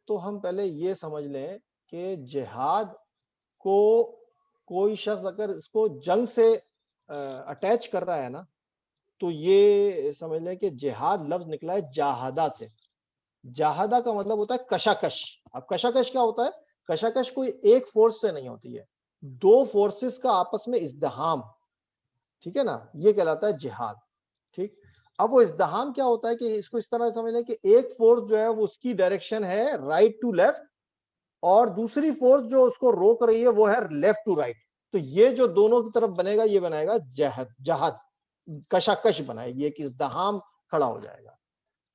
تو ہم پہلے یہ سمجھ لیں کہ جہاد کو کوئی شخص اگر اس کو جنگ سے اٹیچ کر رہا ہے نا, تو یہ سمجھ لیں کہ جہاد لفظ نکلا ہے جاہدہ سے. جاہدہ کا مطلب ہوتا ہے کشاکش. اب کشاکش کیا ہوتا ہے؟ کشاکش کوئی ایک فورس سے نہیں ہوتی ہے, 2 فورسز کا آپس میں ازدحام, ٹھیک ہے نا, یہ کہلاتا ہے جہاد. ٹھیک, اب وہ ازدحام کیا ہوتا ہے کہ اس کو اس طرح سمجھ لیں کہ ایک فورس جو ہے وہ اس کی ڈائریکشن ہے رائٹ ٹو لیفٹ, اور دوسری فورس جو اس کو روک رہی ہے وہ ہے لیفٹ ٹو رائٹ. تو یہ جو دونوں کی طرف بنے گا یہ بنائے گا جہاد, کشاکش بنائے گی, ایک ازدحام کھڑا ہو جائے گا.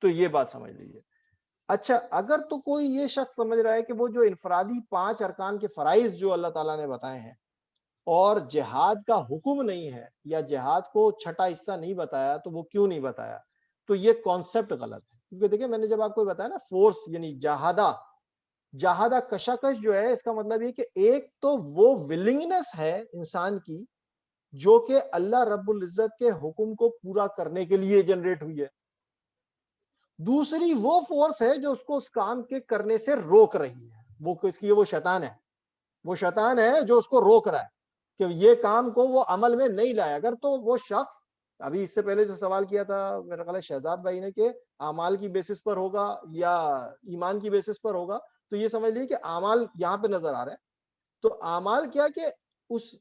تو یہ بات سمجھ لیجیے. اچھا, اگر تو کوئی یہ شخص سمجھ رہا ہے کہ وہ جو انفرادی 5 ارکان کے فرائض جو اللہ تعالیٰ نے بتائے ہیں اور جہاد کا حکم نہیں ہے, یا جہاد کو چھٹا حصہ نہیں بتایا, تو وہ کیوں نہیں بتایا, تو یہ کانسیپٹ غلط ہے. کیونکہ دیکھیں میں نے جب آپ کو بتایا نا فورس یعنی جہادہ کشاکش جو ہے, اس کا مطلب یہ کہ ایک تو وہ ولنگنس ہے انسان کی جو کہ اللہ رب العزت کے حکم کو پورا کرنے کے لیے جنریٹ ہوئی ہے. دوسری وہ فورس ہے جو اس کو اس کام کے کرنے سے روک رہی ہے, وہ کس کی ہے؟ وہ شیطان ہے جو اس کو روک رہا ہے کہ یہ کام کو وہ عمل میں نہیں لائے. اگر تو وہ شخص ابھی اس سے پہلے جو سوال کیا تھا میرا خیال ہے شہزاد بھائی نے کہ اعمال کی بیسس پر ہوگا یا ایمان کی بیسس پر ہوگا, تو یہ سمجھ لیجیے کہ اعمال یہاں پہ نظر آ رہے ہیں. تو اعمال کیا کہ اس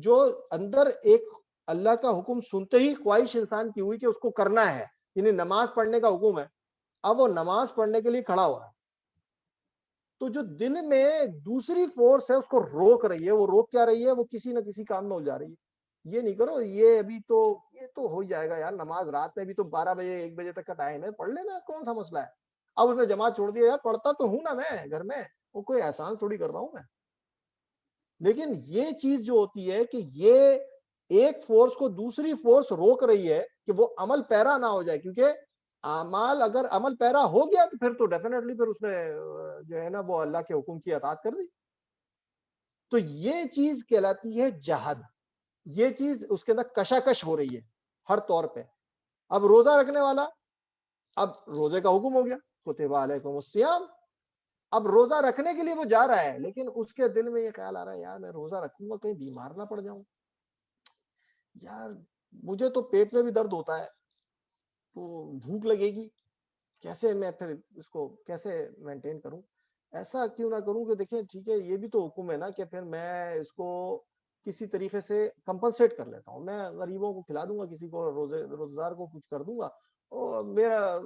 جو اندر ایک اللہ کا حکم سنتے ہی خواہش انسان کی ہوئی کہ اس کو کرنا ہے, یعنی نماز پڑھنے کا حکم ہے, اب وہ نماز پڑھنے کے لیے کھڑا ہو رہا ہے, تو جو دل میں دوسری فورس ہے اس کو روک رہی ہے, وہ روک کیا رہی ہے, وہ کسی نہ کسی کام میں ہو جا رہی ہے. یہ نہیں کرو, یہ ابھی تو یہ تو ہو جائے گا یار, نماز رات میں بھی تو 12 بجے 1 بجے تک کا ٹائم ہے, پڑھ لینا, کون سا مسئلہ ہے. اب اس نے جماعت چھوڑ دیا, یار پڑھتا تو ہوں نا میں گھر میں, وہ کوئی احسان تھوڑی کر رہا ہوں میں. لیکن یہ چیز جو ہوتی ہے کہ یہ ایک فورس کو دوسری فورس روک رہی ہے کہ وہ عمل پیرا نہ ہو جائے, کیونکہ اعمال اگر عمل پیرا ہو گیا تو پھر تو ڈیفینیٹلی پھر اس نے جو ہے نا وہ اللہ کے حکم کی اطاعت کر دی. تو یہ چیز کہلاتی ہے جہاد, یہ چیز اس کے اندر کشاکش ہو رہی ہے ہر طور پہ. اب روزہ رکھنے والا, اب روزے کا حکم ہو گیا, کتب علیکم الصیام, اب روزہ رکھنے کے لیے وہ جا رہا ہے, لیکن اس کے دل میں یہ خیال آ رہا ہے یار میں روزہ رکھوں گا کہیں بیمار نہ پڑ جاؤں, یار مجھے تو پیٹ میں بھی درد ہوتا ہے, تو بھوک لگے گی, کیسے میں پھر اس کو کیسے مینٹین کروں, ایسا کیوں نہ کروں کہ دیکھیں ٹھیک ہے یہ بھی تو حکم ہے نا کہ پھر میں اس کو کسی طریقے سے کمپنسیٹ کر لیتا ہوں, میں غریبوں کو کھلا دوں گا, کسی کو روزدار کو کچھ کر دوں گا, اور میرا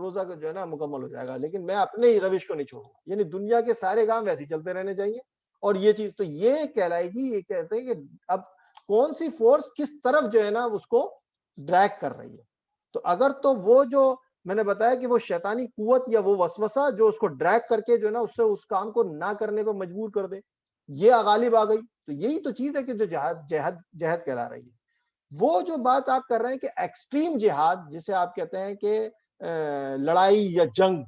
روزہ جو ہے نا مکمل ہو جائے گا, لیکن میں اپنے ہی روش کو نہیں چھوڑوں گا. یعنی دنیا کے سارے کام ویسے چلتے رہنے چاہیے. اور یہ چیز تو یہ کہلائے گی, یہ کہتے ہیں کہ اب کون سی فورس کس طرف جو ہے نا اس کو ڈریگ کر رہی ہے. تو اگر تو وہ جو میں نے بتایا کہ وہ شیطانی قوت یا وہ وسوسہ جو اس کو ڈریگ کر کے جو ہے نا اس سے اس کام کو نہ کرنے پہ مجبور کر دے, یہ غالب آ گئی, تو یہی تو چیز ہے کہ جو جہاد کہلا رہی ہے. وہ جو بات آپ کر رہے ہیں کہ ایکسٹریم جہاد جسے آپ کہتے ہیں کہ لڑائی یا جنگ,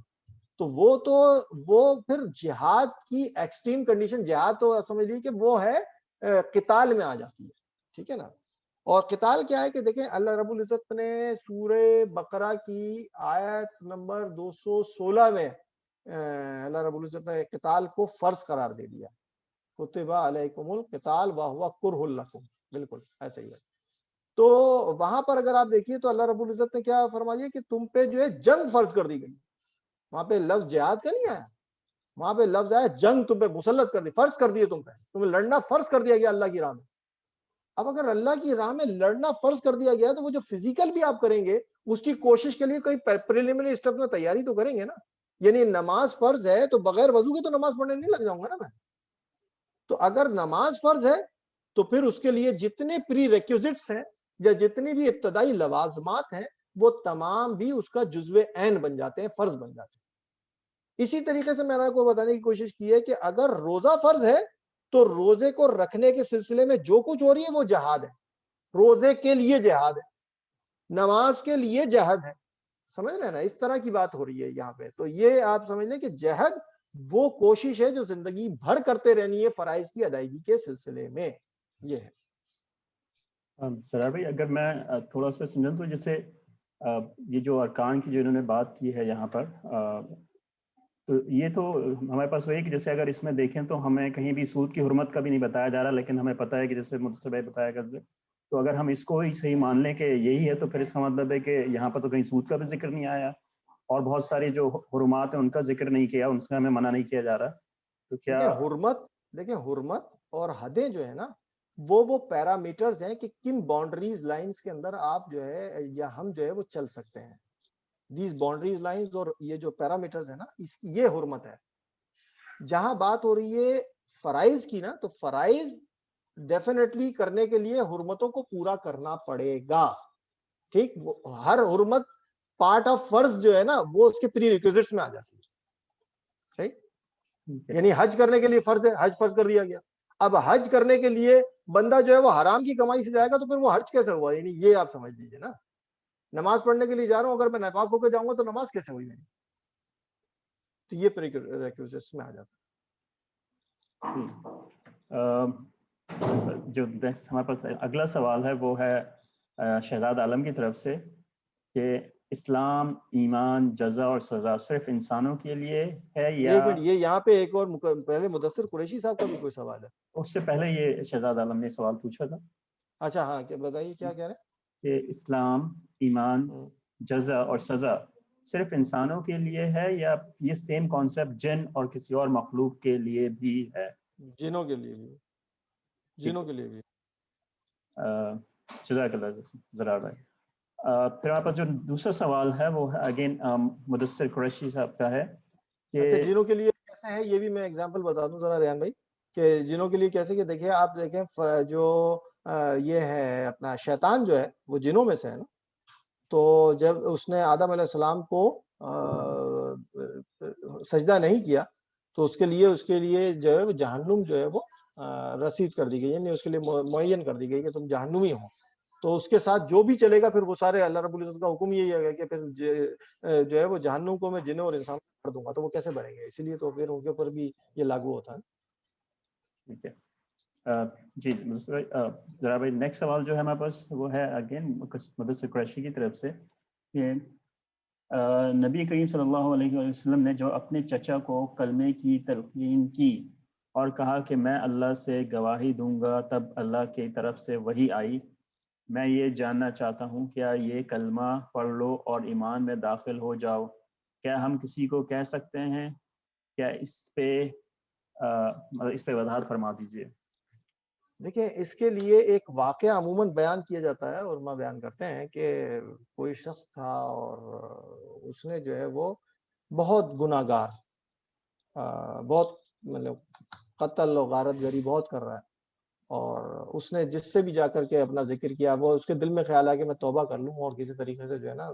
تو وہ پھر جہاد کی ایکسٹریم کنڈیشن, جہاد تو سمجھ لیجیے کہ وہ ہے قتال میں آ جاتی ہے, ٹھیک ہے نا. اور قتال کیا ہے کہ دیکھیں اللہ رب العزت نے سورہ بقرہ کی آیت نمبر 216 میں اللہ رب العزت نے قتال کو فرض قرار دے دیا, کتب علیکم القتال وہو کرہ لکم, بالکل ایسے ہی ہے. تو وہاں پر اگر آپ دیکھیے تو اللہ رب العزت نے کیا فرما دیا کہ تم پہ جو ہے جنگ فرض کر دی گئی. وہاں پہ لفظ جہاد کا نہیں آیا, وہاں پہ لفظ آیا جنگ تم پہ مسلط کر دی, فرض کر دیے تم پہ, تمہیں لڑنا فرض کر دیا گیا اللہ کی راہ میں. اب اگر اللہ کی راہ میں لڑنا فرض کر دیا گیا تو وہ جو فزیکل بھی آپ کریں گے اس کی کوشش کے لیے کوئی پریلیمنری اسٹیپ میں تیاری تو کریں گے نا. یعنی نماز فرض ہے تو بغیر وضو کے تو نماز پڑھنے نہیں لگ جاؤں گا نا میں. تو اگر نماز فرض ہے تو پھر اس کے لیے جتنے پری ریکوزٹس ہیں یا جتنی بھی ابتدائی لوازمات ہیں وہ تمام بھی اس کا جزو عین بن جاتے ہیں, فرض بن جاتے ہیں. اسی طریقے سے میں نے آپ کو بتانے کی کوشش کی ہے کہ اگر روزہ فرض ہے تو روزے کو رکھنے کے سلسلے میں جو کچھ ہو رہی ہے وہ جہاد ہے, روزے کے لیے جہاد ہے, نماز کے لیے جہاد ہے, سمجھ رہے ہیں نا, اس طرح کی بات ہو رہی ہے یہاں پہ. تو یہ آپ سمجھ لیں کہ جہاد وہ کوشش ہے جو زندگی بھر کرتے رہنی ہے فرائض کی ادائیگی کے سلسلے میں. یہ ہے سرار بھائی, اگر میں تھوڑا سا سمجھوں تو جیسے یہ جو ارکان کی جو انہوں نے بات کی ہے یہاں پر, تو یہ تو ہمارے پاس وہی کہ جیسے اگر اس میں دیکھیں تو ہمیں کہیں بھی سود کی حرمت کا بھی نہیں بتایا جا رہا, لیکن ہمیں پتہ ہے کہ جیسے مدثر بھائی بتایا کرتے, تو اگر ہم اس کو ہی صحیح مان لیں کہ یہی ہے تو پھر اس کا مطلب ہے کہ یہاں پر تو کہیں سود کا بھی ذکر نہیں آیا, اور بہت ساری جو حرمات ہیں ان کا ذکر نہیں کیا, ان سے ہمیں منع نہیں کیا جا رہا. تو کیا دیکھیں حرمت اور حدیں جو ہے نا وہ پیرامیٹرز ہیں کہ کن باؤنڈریز لائنز کے اندر آپ جو ہے یا ہم جو ہے وہ چل سکتے ہیں. دیز باؤنڈریز لائنز اور یہ جو پیرامیٹرز ہیں نا یہ حرمت ہے. جہاں بات ہو رہی ہے فرائض کی نا, تو فرائض ڈیفینیٹلی کرنے کے لیے حرمتوں کو پورا کرنا پڑے گا, ٹھیک. ہر حرمت پارٹ آف فرض جو ہے نا وہ اس کے پری ریکوزٹس میں آ جاتی ہے, صحیح. یعنی حج کرنے کے لیے فرض ہے, حج فرض کر دیا گیا. اب حج کرنے کے لیے بندہ جو ہے وہ حرام کی کمائی سے جائے گا تو پھر وہ حج کیسے ہوا, یعنی یہ آپ سمجھ لیجیے نا. نماز پڑھنے کے لیے جا رہا ہوں, اگر میں ناپاک ہو کے جاؤں گا تو نماز کیسے ہوئی میری, تو یہ پریکوزٹس میں آ جاتا ہے. جو ہمارے پاس اگلا سوال ہے وہ ہے شہزاد عالم کی طرف سے کہ اسلام, ایمان, جزا اور سزا صرف انسانوں کے لیے ہے یا ایک منٹ, یہ یہاں پہ ایک اور پہلے مدثر قریشی صاحب کا بھی کوئی سوال ہے. اس سے پہلے یہ شہزاد عالم نے سوال پوچھا تھا. اچھا ہاں, بتائیے کیا کہہ رہے ہیں. کہ اسلام، ایمان، جزا اور سزا صرف انسانوں کے لیے ہے یا یہ سیم کانسیپٹ جن اور کسی اور مخلوق کے لیے بھی ہے؟ جنوں کے لیے بھی، جنوں کے لیے بھی. جزاک اللہ زرار بھائی. پھر آپ کا جو دوسرا سوال ہے وہ اگین مدثر قریشی صاحب کا ہے کہ اچھا جنوں کے لیے کیسے ہے، یہ بھی میں اگزامپل بتا دوں ذرا ریحان بھائی کہ جنوں کے لیے کیسے، کہ دیکھیں آپ دیکھیں جو یہ ہے اپنا شیطان جو ہے وہ جنوں میں سے ہے نا. تو جب اس نے آدم علیہ السلام کو سجدہ نہیں کیا تو اس کے لیے جو ہے وہ جہنم جو ہے وہ رسید کر دی گئی، یعنی اس کے لیے معین کر دی گئی کہ تم جہنمی ہو. تو اس کے ساتھ جو بھی چلے گا پھر وہ سارے اللہ رب العزت کا حکم یہی ہے کہ پھر جو ہے وہ جہنم کو میں جنوں اور انسان کر دوں گا، تو وہ کیسے بڑھیں گے، اسی لیے تو پھر ان کے اوپر بھی یہ لاگو ہوتا ہے. ٹھیک ہے. جی ذرا بھائی نیکسٹ سوال جو ہے ہمارے پاس وہ ہے اگین مدثر قریشی کی طرف سے کہ نبی کریم صلی اللہ علیہ وسلم نے جو اپنے چچا کو کلمے کی تلقین کی اور کہا کہ میں اللہ سے گواہی دوں گا، تب اللہ کی طرف سے وحی آئی، میں یہ جاننا چاہتا ہوں کیا یہ کلمہ پڑھ لو اور ایمان میں داخل ہو جاؤ، کیا ہم کسی کو کہہ سکتے ہیں؟ کیا اس پہ وضاحت فرما دیجیے. دیکھیں اس کے لیے ایک واقعہ عموماً بیان کیا جاتا ہے، اور میں بیان کرتے ہیں کہ کوئی شخص تھا اور اس نے جو ہے وہ بہت گناہ گار، بہت مطلب قتل و غارت گری بہت کر رہا ہے، اور اس نے جس سے بھی جا کر کے اپنا ذکر کیا وہ اس کے دل میں خیال آیا کہ میں توبہ کر لوں اور کسی طریقے سے جو ہے نا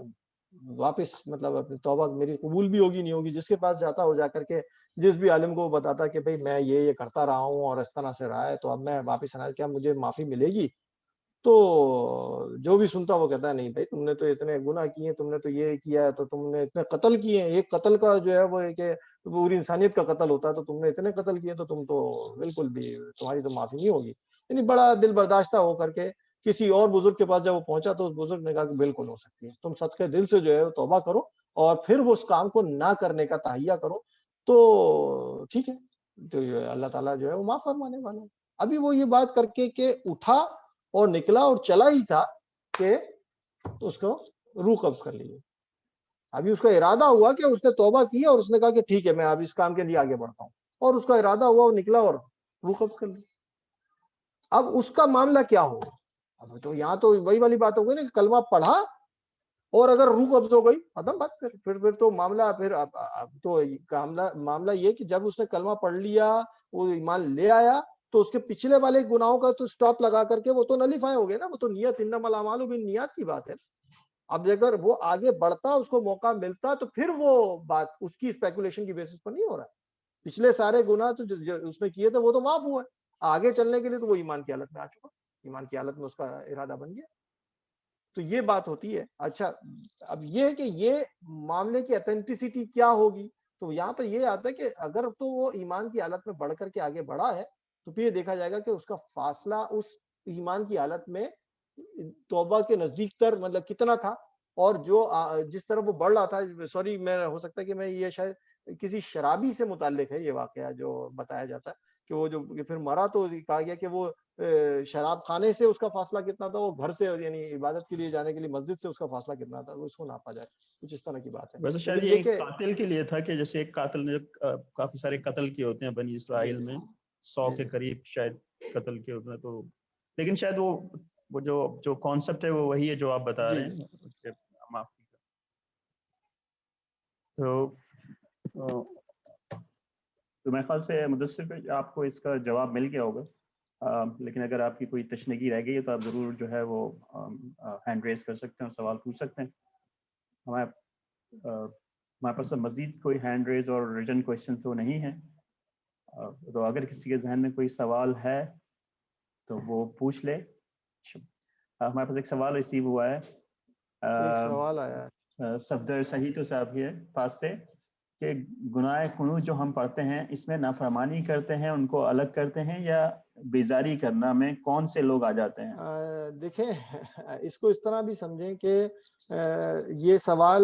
واپس مطلب اپنی توبہ میری قبول بھی ہوگی نہیں ہوگی. جس کے پاس جاتا ہو جا کر کے جس بھی عالم کو وہ بتاتا کہ بھئی میں یہ کرتا رہا ہوں اور اس طرح سے رہا ہے تو اب میں واپس آنا، کیا مجھے معافی ملے گی؟ تو جو بھی سنتا وہ کہتا ہے نہیں بھائی تم نے تو اتنے گناہ کیے، تم نے تو یہ کیا ہے، تو تم نے اتنے قتل کیے ہیں، ایک قتل کا جو ہے وہ ہے کہ پوری انسانیت کا قتل ہوتا ہے، تو تم نے اتنے قتل کیے تو تم تو بالکل بھی تمہاری تو معافی نہیں ہوگی. یعنی بڑا دل برداشتہ ہو کر کے کسی اور بزرگ کے پاس جب وہ پہنچا تو اس بزرگ نے کہا کہ بالکل ہو سکتی ہے، تم صدقے دل سے جو ہے توبہ کرو اور پھر وہ اس کام کو نہ کرنے کا تہیہ کرو تو ٹھیک ہے، تو اللہ تعالیٰ جو ہے وہ معاف فرمانے والا ہے. ابھی وہ یہ بات کر کے کہ اٹھا اور نکلا اور چلا ہی تھا کہ اس کو روح قبض کر لیجیے. ابھی اس کا ارادہ ہوا کہ اس نے توبہ کی اور اس نے کہا کہ ٹھیک ہے میں اب اس کام کے لیے آگے بڑھتا ہوں، اور اس کا ارادہ ہوا وہ نکلا اور روح قبض کر لی. اب اس کا معاملہ کیا ہوگا؟ اب تو یہاں تو وہی والی بات ہو گئی نا کہ کلمہ پڑھا اور اگر روح قبض ہو گئی ختم بات. پھر تو معاملہ پھر اب تو معاملہ یہ کہ جب اس نے کلمہ پڑھ لیا وہ ایمان لے آیا تو اس کے پچھلے والے گناہوں کا تو سٹاپ لگا کر کے وہ تو نلیفائی ہو گئے نا، وہ تو نیت انما الاعمال بالنیات کی بات ہے. اب اگر وہ آگے بڑھتا اس کو موقع ملتا تو پھر وہ بات اس کی اسپیکولیشن کی بیسس پر نہیں ہو رہا ہے. پچھلے سارے گناہ تو اس نے کیے تھے وہ تو معاف ہوا ہے، آگے چلنے کے لیے تو وہ ایمان کی حالت میں آ چکا، ایمان کی حالت میں اس کا ارادہ بن گیا. تو یہ بات ہوتی ہے. اچھا اب یہ ہے کہ یہ معاملے کی اتھینٹسٹی کیا ہوگی، تو یہاں پر یہ آتا ہے کہ اگر تو وہ ایمان کی حالت میں بڑھ کر کے آگے بڑھا ہے تو پھر یہ دیکھا جائے گا کہ اس کا فاصلہ اس ایمان کی حالت میں توبہ کے نزدیک تر مطلب کتنا تھا، اور جو جس طرح وہ بڑھ رہا تھا. سوری میں ہو سکتا ہے کہ میں یہ شاید کسی شرابی سے متعلق ہے یہ واقعہ جو بتایا جاتا ہے کہ وہ جو پھر مرا تو کہا گیا کہ وہ شراب خانے سے اس کا فاصلہ کتنا تھا، وہ گھر سے یعنی عبادت کے لیے جانے کے لیے مسجد سے اس کا فاصلہ کتنا تھا، اس کو ناپا جائے. کچھ اس طرح کی بات ہے. ویسے شاید لیکن یہ یہ کہ قاتل کے لیے تھا کہ جیسے ایک قاتل نے کافی سارے قتل کیے ہوتے ہیں بنی اسرائیل میں، 100 کے قریب شاید قتل کیے ہوتے ہیں. تو لیکن شاید وہ جو کانسیپٹ ہے وہ وہی ہے جو آپ بتا رہے ہیں. معافی تو میرے خیال سے مدثر پہ آپ کو اس کا جواب مل گیا ہوگا، لیکن اگر آپ کی کوئی تشنگی رہ گئی ہے تو آپ ضرور جو ہے وہ ہینڈ ریز کر سکتے ہیں اور سوال پوچھ سکتے ہیں. ہمارے پاس مزید کوئی ہینڈ ریز اور ریٹن کویشچن تو نہیں ہے، تو اگر کسی کے ذہن میں کوئی سوال ہے تو وہ پوچھ لے. ہمارے پاس ایک سوال ریسیو ہوا ہے، ایک سوال آیا ہے صفدر صحیح تو صاحب کے پاس سے کہ گناہ قنوت جو ہم پڑھتے ہیں اس میں نافرمانی کرتے ہیں، ان کو الگ کرتے ہیں، یا بیزاری کرنا میں کون سے لوگ آ جاتے ہیں؟ دیکھیں اس کو اس طرح بھی سمجھیں کہ یہ سوال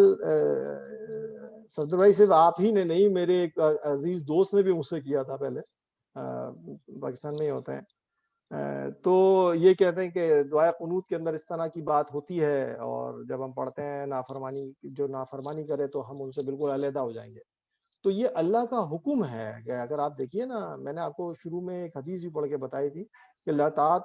صفدر بھائی صرف آپ ہی نے نہیں، میرے ایک عزیز دوست نے بھی مجھ سے کیا تھا پہلے، پاکستان میں ہی ہوتے ہیں. تو یہ کہتے ہیں کہ دعائے قنوت کے اندر اس طرح کی بات ہوتی ہے، اور جب ہم پڑھتے ہیں جو نافرمانی کرے تو ہم ان سے بالکل علیحدہ ہو جائیں گے. تو یہ اللہ کا حکم ہے کہ اگر آپ دیکھیے نا، میں نے آپ کو شروع میں ایک حدیث بھی پڑھ کے بتائی تھی کہ لا طاعت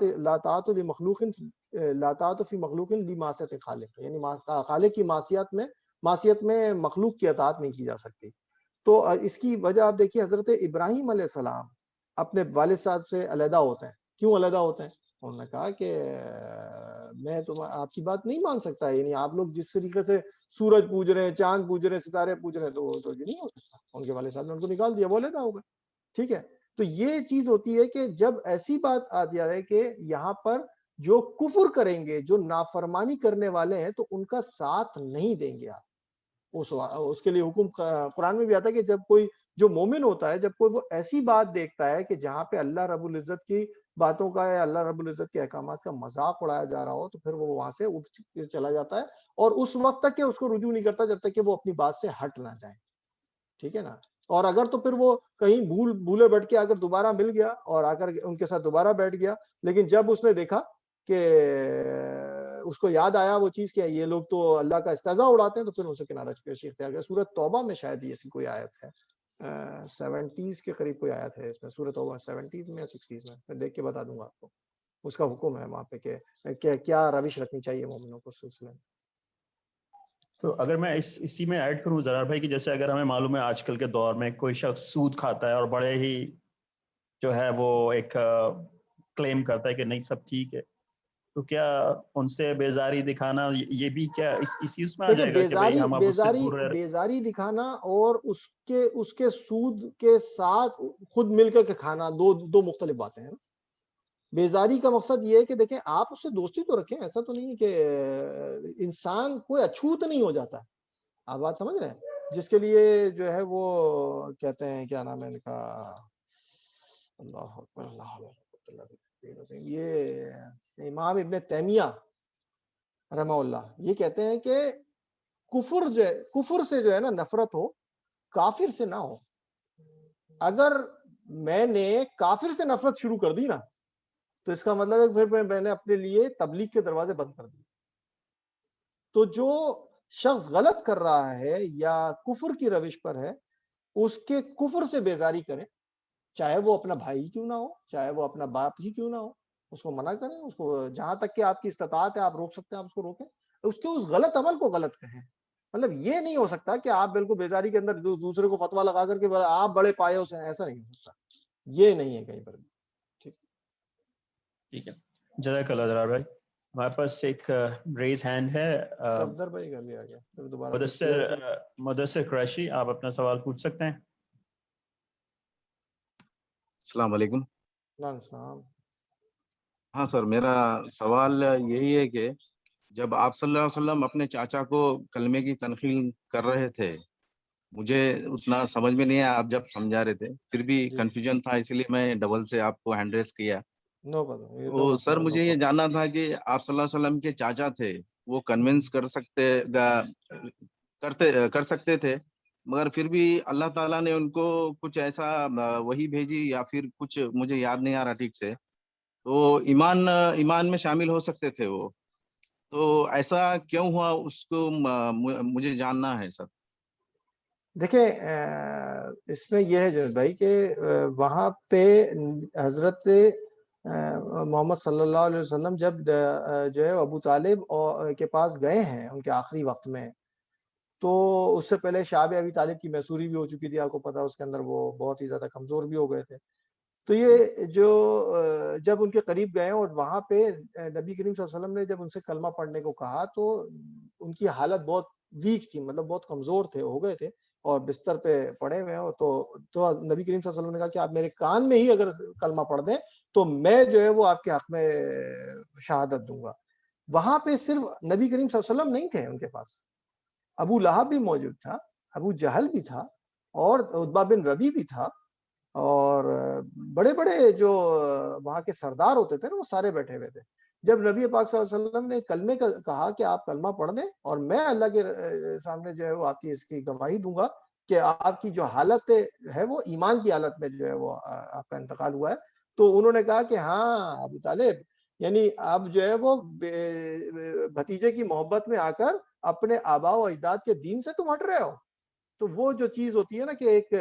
فی مخلوق بمعصیت خالق، یعنی خالق کی معصیت میں مخلوق کی اطاعت نہیں کی جا سکتی. تو اس کی وجہ آپ دیکھیے، حضرت ابراہیم علیہ السلام اپنے والد صاحب سے علیحدہ ہوتے ہیں. کیوں علیحدہ ہوتے ہیں؟ انہوں نے کہا کہ میں آپ کی بات نہیں مان سکتا، یعنی آپ لوگ جس طریقے سے سورج پوج رہے ہیں، چاند پوج رہے ہیں، ستارے پوج رہے ہیں، تو یہ نہیں ہو سکتا. ان کے والد صاحب نے ان کو نکال دیا، وہ علیحدہ ہو گئے. ٹھیک ہے. تو یہ چیز ہوتی ہے کہ جب ایسی بات آ جائے کہ یہاں پر جو کفر کریں گے، جو نافرمانی کرنے والے ہیں، تو ان کا ساتھ نہیں دیں گے آپ. اس کے لیے حکم قرآن میں بھی آتا ہے کہ جب کوئی جو مومن ہوتا ہے، جب کوئی وہ ایسی بات دیکھتا ہے کہ جہاں پہ اللہ رب العزت کی باتوں کا یا اللہ رب العزت کے احکامات کا مذاق اڑایا جا رہا ہو، تو پھر وہ وہاں سے اٹھ کے چلا جاتا ہے، اور اس وقت تک کہ اس کو رجوع نہیں کرتا جب تک کہ وہ اپنی بات سے ہٹ نہ جائے. ٹھیک ہے نا. اور اگر تو پھر وہ کہیں بھولے بیٹھ کے اگر دوبارہ مل گیا اور آ کر ان کے ساتھ دوبارہ بیٹھ گیا، لیکن جب اس نے دیکھا کہ اس کو یاد آیا وہ چیز کہ یہ لوگ تو اللہ کا استہزاء اڑاتے ہیں، تو پھر ان سے کنارہ کشی اختیار کیا. سورۃ توبہ میں شاید یہ ایسی کوئی آیت ہے، 70 کے قریب کوئی آیت ہے اس میں، سورۃ توبہ 70 میں یا 60 میں دیکھ کے بتا دوں گا آپ کو. اس کا حکم ہے وہاں پہ کہ کیا روش رکھنی چاہیے مومنوں کو اس سلسلے میں. تو اگر میں اسی میں ایڈ کروں زرار بھائی کہ جیسے اگر ہمیں معلوم ہے آج کل کے دور میں کوئی شخص سود کھاتا ہے اور بڑے ہی جو ہے وہ ایک کلیم کرتا ہے کہ نہیں سب ٹھیک ہے، تو کیا ان سے بیزاری دکھانا یہ بھی کیا اسی اس میں آ جائے گا کہ بھائی ہم اب اس سے دور رہ؟ بیزاری دکھانا اور اس کے سود کے ساتھ خود مل کر کے کھانا دو مختلف باتیں ہیں. بیزاری کا مقصد یہ ہے کہ دیکھیں آپ اس سے دوستی تو رکھیں، ایسا تو نہیں ہے کہ انسان کوئی اچھوت نہیں ہو جاتا. آپ بات سمجھ رہے ہیں؟ جس کے لیے جو ہے وہ کہتے ہیں، کیا نام ہے ان کا، اللہ اکبر اللہ، یہ امام ابن تیمیہ رحمہ اللہ یہ کہتے ہیں کہ کفر سے جو ہے نا نفرت ہو، کافر سے نہ ہو. اگر میں نے کافر سے نفرت شروع کر دی نا، تو اس کا مطلب ہے پھر میں نے اپنے لیے تبلیغ کے دروازے بند کر دیے. تو جو شخص غلط کر رہا ہے یا کفر کی روش پر ہے، اس کے کفر سے بیزاری کریں، چاہے وہ اپنا بھائی کیوں نہ ہو، چاہے وہ اپنا باپ ہی کیوں نہ ہو. اس کو منع کریں، اس کو جہاں تک کہ آپ کی استطاعت ہے آپ روک سکتے ہیں آپ اس کو روکیں، اس کے اس غلط عمل کو غلط کہیں. مطلب یہ نہیں ہو سکتا کہ آپ بالکل بیزاری کے اندر دوسرے کو فتوا لگا کر کے آپ بڑے پایوں سے، ایسا نہیں ہو سکتا. یہ نہیں ہے کہیں پر بھی. ٹھیک ہے، جزاک اللہ زرار بھائی. ہمارے پاس ایک ریز ہینڈ ہے، صفدر بھائی کا بھی آ گیا. پھر دوبارہ مدثر قریشی، آپ اپنا سوال پوچھ سکتے ہیں. السلام علیکم. السلام. ہاں سر، میرا سوال یہی ہے کہ جب آپ صلی اللہ علیہ وسلم اپنے چاچا کو کلمے کی تلقین کر رہے تھے، مجھے اتنا سمجھ میں نہیں آیا آپ جب سمجھا رہے تھے، پھر بھی کنفیوژن تھا، اس لیے میں ڈبل سے آپ کو ہینڈ ریز کیا. تو سر مجھے یہ جاننا تھا کہ آپ صلی اللہ علیہ وسلم کے چاچا تھے، وہ کنونس کر سکتے تھے، مگر پھر بھی اللہ تعالیٰ نے ان کو کچھ ایسا وہی بھیجی یا پھر کچھ مجھے یاد نہیں آ رہا ٹھیک سے، تو ایمان میں شامل ہو سکتے تھے وہ. تو ایسا کیوں ہوا اس کو مجھے جاننا ہے سر. دیکھیں اس میں یہ ہے جنید بھائی کہ وہاں پہ حضرت محمد صلی اللہ علیہ وسلم جب جو ہے ابو طالب کے پاس گئے ہیں ان کے آخری وقت میں، تو اس سے پہلے شعب ابی طالب کی میسوری بھی ہو چکی تھی، آپ کو پتا اس کے اندر وہ بہت ہی زیادہ کمزور بھی ہو گئے تھے. تو یہ جو جب ان کے قریب گئے اور وہاں پہ نبی کریم صلی اللہ علیہ وسلم نے جب ان سے کلمہ پڑھنے کو کہا، تو ان کی حالت بہت ویک تھی، مطلب بہت کمزور تھے، ہو گئے تھے اور بستر پہ پڑے ہوئے ہیں. تو نبی کریم صلی اللہ علیہ وسلم نے کہا کہ آپ میرے کان میں ہی اگر کلمہ پڑھ دیں تو میں جو ہے وہ آپ کے حق میں شہادت دوں گا. وہاں پہ صرف نبی کریم صلی اللہ علیہ وسلم نہیں تھے، ان کے پاس ابو لہب بھی موجود تھا، ابو جہل بھی تھا، اور عتبہ بن ربیع بھی تھا، اور بڑے بڑے جو وہاں کے سردار ہوتے تھے نا وہ سارے بیٹھے ہوئے تھے. جب نبی پاک صلی اللہ علیہ وسلم نے کلمے کا کہا کہ آپ کلمہ پڑھ دیں اور میں اللہ کے سامنے جو ہے وہ آپ کی اس کی گواہی دوں گا کہ آپ کی جو حالت ہے وہ ایمان کی حالت میں جو ہے وہ آپ کا انتقال ہوا ہے، تو انہوں نے کہا کہ ہاں ابو طالب، یعنی اب جو ہے وہ بھتیجے کی محبت میں آ کر اپنے آباء و اجداد کے دین سے تم ہٹ رہے ہو. تو وہ جو چیز ہوتی ہے نا کہ ایک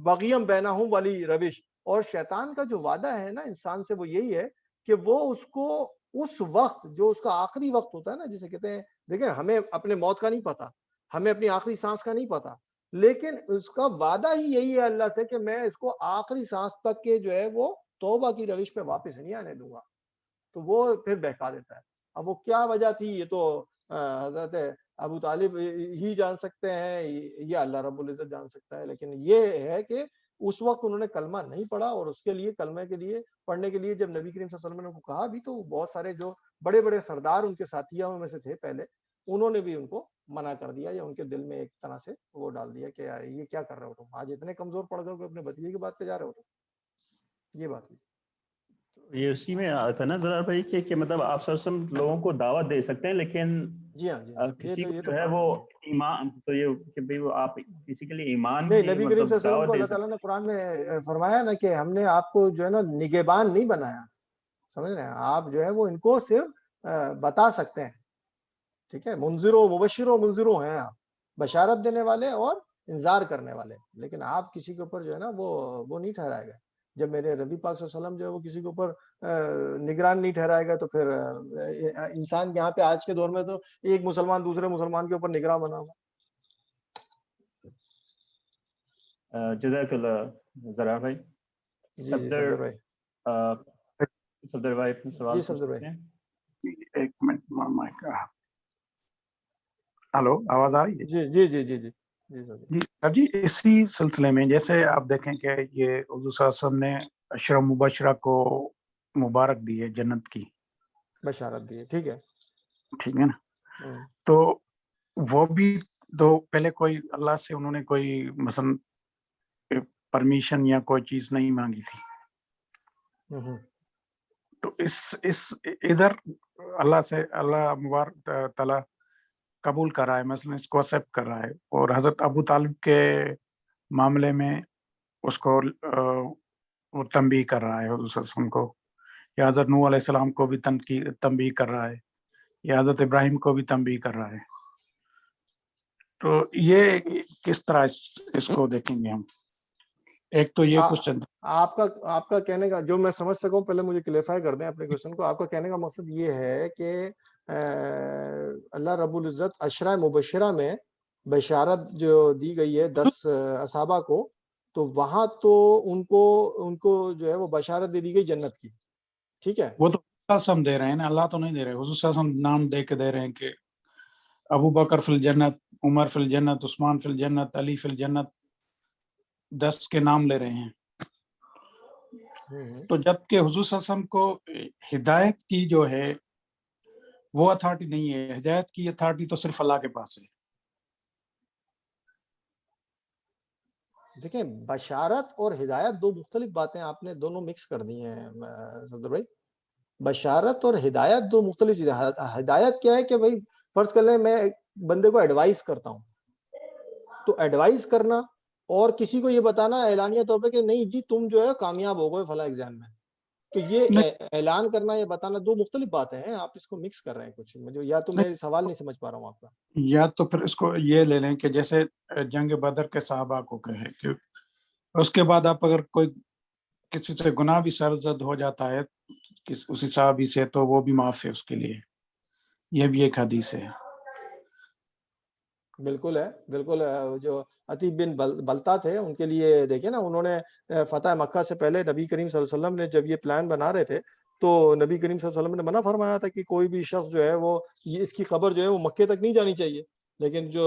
بغیم بینہم والی روش، اور شیطان کا جو وعدہ ہے نا انسان سے وہ یہی ہے کہ وہ اس کو اس وقت جو اس کا آخری وقت ہوتا ہے نا، جسے کہتے ہیں، دیکھیں ہمیں اپنے موت کا نہیں پتا، ہمیں اپنی آخری سانس کا نہیں پتا، لیکن اس کا وعدہ ہی یہی ہے اللہ سے کہ میں اس کو آخری سانس تک کے جو ہے وہ توبہ کی روش پہ واپس نہیں آنے دوں گا. تو وہ پھر بہکا دیتا ہے. اب وہ کیا وجہ تھی یہ تو حضرت ابو طالب ہی جان سکتے ہیں یا اللہ رب العزت جان سکتا ہے، لیکن یہ ہے کہ اس وقت انہوں نے کلمہ نہیں پڑھا، اور اس کے لیے کلمے کے لیے پڑھنے کے لیے جب نبی کریم صلی اللہ علیہ وسلم نے ان کو کہا بھی، تو بہت سارے جو بڑے بڑے سردار ان کے ساتھیوں میں سے تھے پہلے، انہوں نے بھی ان کو منع کر دیا، یا ان کے دل میں ایک طرح سے وہ ڈال دیا کہ یہ کیا کر رہے ہو تم، آج اتنے کمزور پڑ گئے کہ اپنے بھتیجے کی بات پہ جا رہے ہو تم. یہ بات ہوئی. یہ اسی میں آتا ہے نا ذرا بھائی کہ مطلب آپ صلی اللہ علیہ وسلم لوگوں کو دعوت دے سکتے ہیں، لیکن جی ہاں، جی ہاں، کسی کو یہ تو جو ہے وہ ایمان، تو یہ کہ بھئی وہ آپ کسی کے لیے ایمان نہیں، کی نبی کریم صلی مطلب اللہ علیہ وسلم دعوت کو دے اللہ سکتے تعالیٰ نے قرآن میں فرمایا نا کہ ہم نے آپ کو جو ہے نا نگہبان نہیں بنایا، سمجھ رہے ہیں آپ، جو ہے وہ ان کو صرف بتا سکتے ہیں. ٹھیک ہے، منذر و مبشر و منذر ہیں آپ، بشارت دینے والے اور انذار کرنے والے، لیکن آپ کسی کے اوپر جو ہے نا وہ نہیں ٹھہرائے گا. جب میرے نبی پاک صلی اللہ علیہ وسلم جو ہے وہ کسی کے اوپر نگران نہیں ٹھہرائے گا، تو پھر انسان یہاں پہ آج کے دور میں تو ایک مسلمان دوسرے مسلمان کے اوپر نگراں بنا ہوا. جزاک اللہ ذرا بھائی. جی صفدر بھائی. صفدر بھائی اپنے سوال جی پوچھ صفدر سکتے ہیں. ایک منٹ مائک. ہلو، آواز آ رہی ہے؟ جی جی جی جی جی جی سر جی، اسی سلسلے میں جیسے آپ دیکھیں کہ یہ حضور صلی اللہ علیہ وسلم نے عشرہ مبشرہ کو مبارک دی ہے جنت کی بشارت دی ہے، ٹھیک ہے، ٹھیک ہے نا، تو وہ بھی تو پہلے کوئی اللہ سے انہوں نے کوئی مثلا پرمیشن یا کوئی چیز نہیں مانگی تھی، تو اس ادھر اللہ سے اللہ مبارک تعالیٰ قبول کر رہا ہے، مثلا اس کو ایکسیپٹ کر رہا ہے، اور حضرت ابو طالب کے معاملے میں اس کو وہ تنبیہ کر رہا ہے حضور صلی اللہ علیہ وسلم کو، یا حضرت نوح علیہ السلام کو بھی تنبیہ کر رہا ہے، یا حضرت ابراہیم کو بھی تنبیہ کر رہا ہے. تو یہ کس طرح اس کو دیکھیں گے ہم؟ ایک تو یہ کوشچن آپ کا کہنے کا جو میں سمجھ سکوں، پہلے مجھے کلیریفائی کر دیں اپنے کوشچن کو. آپ کا کہنے کا مقصد یہ ہے کہ اللہ رب العزت عشرہ مبشرہ میں بشارت جو دی گئی ہے 10 اصحابہ کو، تو وہاں تو ان کو جو ہے وہ بشارت دے دی گئی جنت کی، ٹھیک ہے. وہ تو ہم دے رہے ہیں نا، اللہ تو نہیں دے رہے. حضور صلی اللہ علیہ وسلم نام دے کے دے رہے ہیں کہ ابو بکر فی الجنت، عمر فی الجنت، عثمان فی الجنت، علی فی الجنت، 10 کے نام لے رہے ہیں. تو جب کہ حضور صلی اللہ علیہ وسلم کو ہدایت کی جو ہے وہ اتھارٹی نہیں ہے، ہدایت کی اتھارٹی تو صرف اللہ کے پاس ہے. دیکھیں، بشارت اور ہدایت دو مختلف باتیں آپ نے دونوں مکس کر دی ہیں صدر بھائی. بشارت اور ہدایت دو مختلف چیزیں. ہدایت کیا ہے کہ بھائی فرض کر لیں میں بندے کو ایڈوائز کرتا ہوں، تو ایڈوائز کرنا اور کسی کو یہ بتانا اعلانیہ طور پہ کہ نہیں جی تم جو ہے کامیاب ہو گئے فلاں ایگزام میں، تو یہ اعلان کرنا یا بتانا دو مختلف باتیں ہیں. آپ اس کو مکس کر رہے ہیں کچھ، مجھے یا تو میں سوال نہیں سمجھ پا رہا ہوں آپ کا. یا تو پھر اس کو یہ لے لیں کہ جیسے جنگ بدر کے صحابہ کو کہے کہ اس کے بعد آپ اگر کوئی کسی سے گناہ بھی سرزد ہو جاتا ہے اسی صحابی سے، تو وہ بھی معاف ہے اس کے لیے. یہ بھی ایک حدیث ہے. بالکل ہے، بالکل. جو عتیب بن بلتا تھے ان کے لیے دیکھیں نا، انہوں نے فتح مکہ سے پہلے نبی کریم صلی اللہ علیہ وسلم نے جب یہ پلان بنا رہے تھے، تو نبی کریم صلی اللہ علیہ وسلم نے منع فرمایا تھا کہ کوئی بھی شخص جو ہے وہ اس کی خبر جو ہے وہ مکے تک نہیں جانی چاہیے. لیکن جو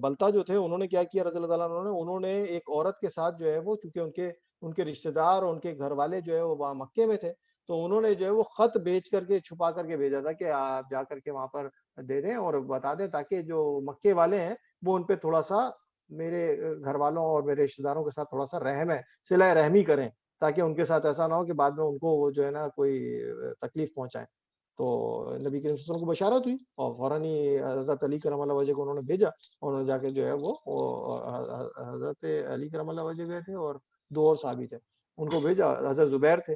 بلتا جو تھے انہوں نے کیا کیا رضی اللہ تعالیٰ عنہ، انہوں نے ایک عورت کے ساتھ جو ہے وہ، چونکہ ان کے رشتہ دار اور ان کے گھر والے جو ہے وہ وہاں مکے میں تھے، تو انہوں نے جو ہے وہ خط بیچ کر کے چھپا کر کے بھیجا تھا کہ آپ جا کر کے وہاں پر دے دیں اور بتا دیں، تاکہ جو مکے والے ہیں وہ ان پہ تھوڑا سا میرے گھر والوں اور میرے رشتہ داروں کے ساتھ تھوڑا سا رحم ہے، صلہ رحمی کریں، تاکہ ان کے ساتھ ایسا نہ ہو کہ بعد میں ان کو وہ جو ہے نا کوئی تکلیف پہنچائیں. تو نبی کریم صلی اللہ علیہ وسلم کو بشارت ہوئی اور فوراً ہی حضرت علی کرم اللہ وجہ کو انہوں نے بھیجا، اور انہوں نے جا کے جو ہے وہ حضرت علی کرم اللہ وجہ گئے تھے اور 2 اور صحابی تھے، ان کو بھیجا. حضرت زبیر تھے،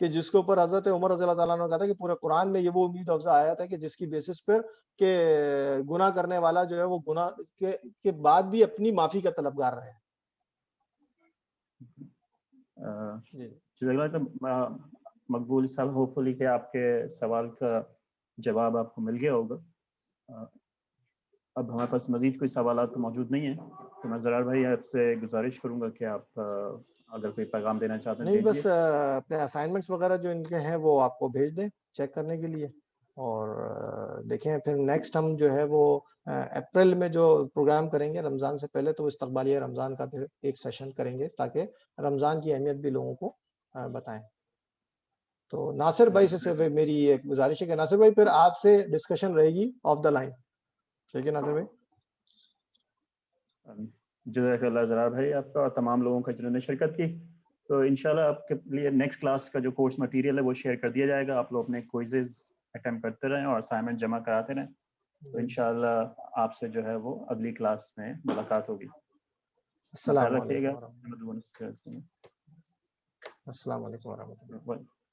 کہ جس کے اوپر حضرت عمر رضی اللہ تعالیٰ نے کہا تھا کہ پورے قرآن میں یہ وہ امید افزا آیا تھا کہ جس کی بیسس پر کہ گناہ کرنے والا جو ہے وہ گناہ کے بعد بھی اپنی معافی کا طلبگار رہے. مقبول صاحب، ہوپ فلی کہ آپ کے سوال کا جواب آپ کو مل گیا ہوگا. اب ہمارے پاس مزید کوئی سوالات تو موجود نہیں ہیں، تو میں زرار بھائی آپ سے گزارش کروں گا کہ آپ اگر کوئی پیغام دینا چاہتے ہیں. نہیں، بس اپنے اسائنمنٹس وغیرہ جو ان کے ہیں وہ آپ کو بھیج دیں چیک کرنے کے لیے، اور دیکھیں پھر نیکسٹ ہم جو ہے وہ اپریل میں جو پروگرام کریں گے رمضان سے پہلے، تو استقبالیہ رمضان کا پھر ایک سیشن کریں گے تاکہ رمضان کی اہمیت بھی لوگوں کو بتائیں. تو ناصر بھائی سے صرف میری ایک گزارش ہے کہ ناصر بھائی پھر آپ سے ڈسکشن رہے گی آف دا لائن. ٹھیک ہے ناصر بھائی؟ جزاک اللہ زرار بھائی آپ کا اور تمام لوگوں کا جنہوں نے شرکت کی. تو انشاءاللہ آپ کے لیے نیکسٹ کلاس کا جو کورس مٹیریل ہے وہ شیئر کر دیا جائے گا. آپ لوگ اپنے کوئزز اٹیمپٹ کرتے رہیں اور اسائنمنٹ جمع کراتے رہیں. تو انشاءاللہ آپ سے جو ہے وہ اگلی کلاس میں ملاقات ہوگی. السلام خیال رکھیے علیکم گا. ورحمۃ اللہ. السلام علیکم ورحمۃ اللہ.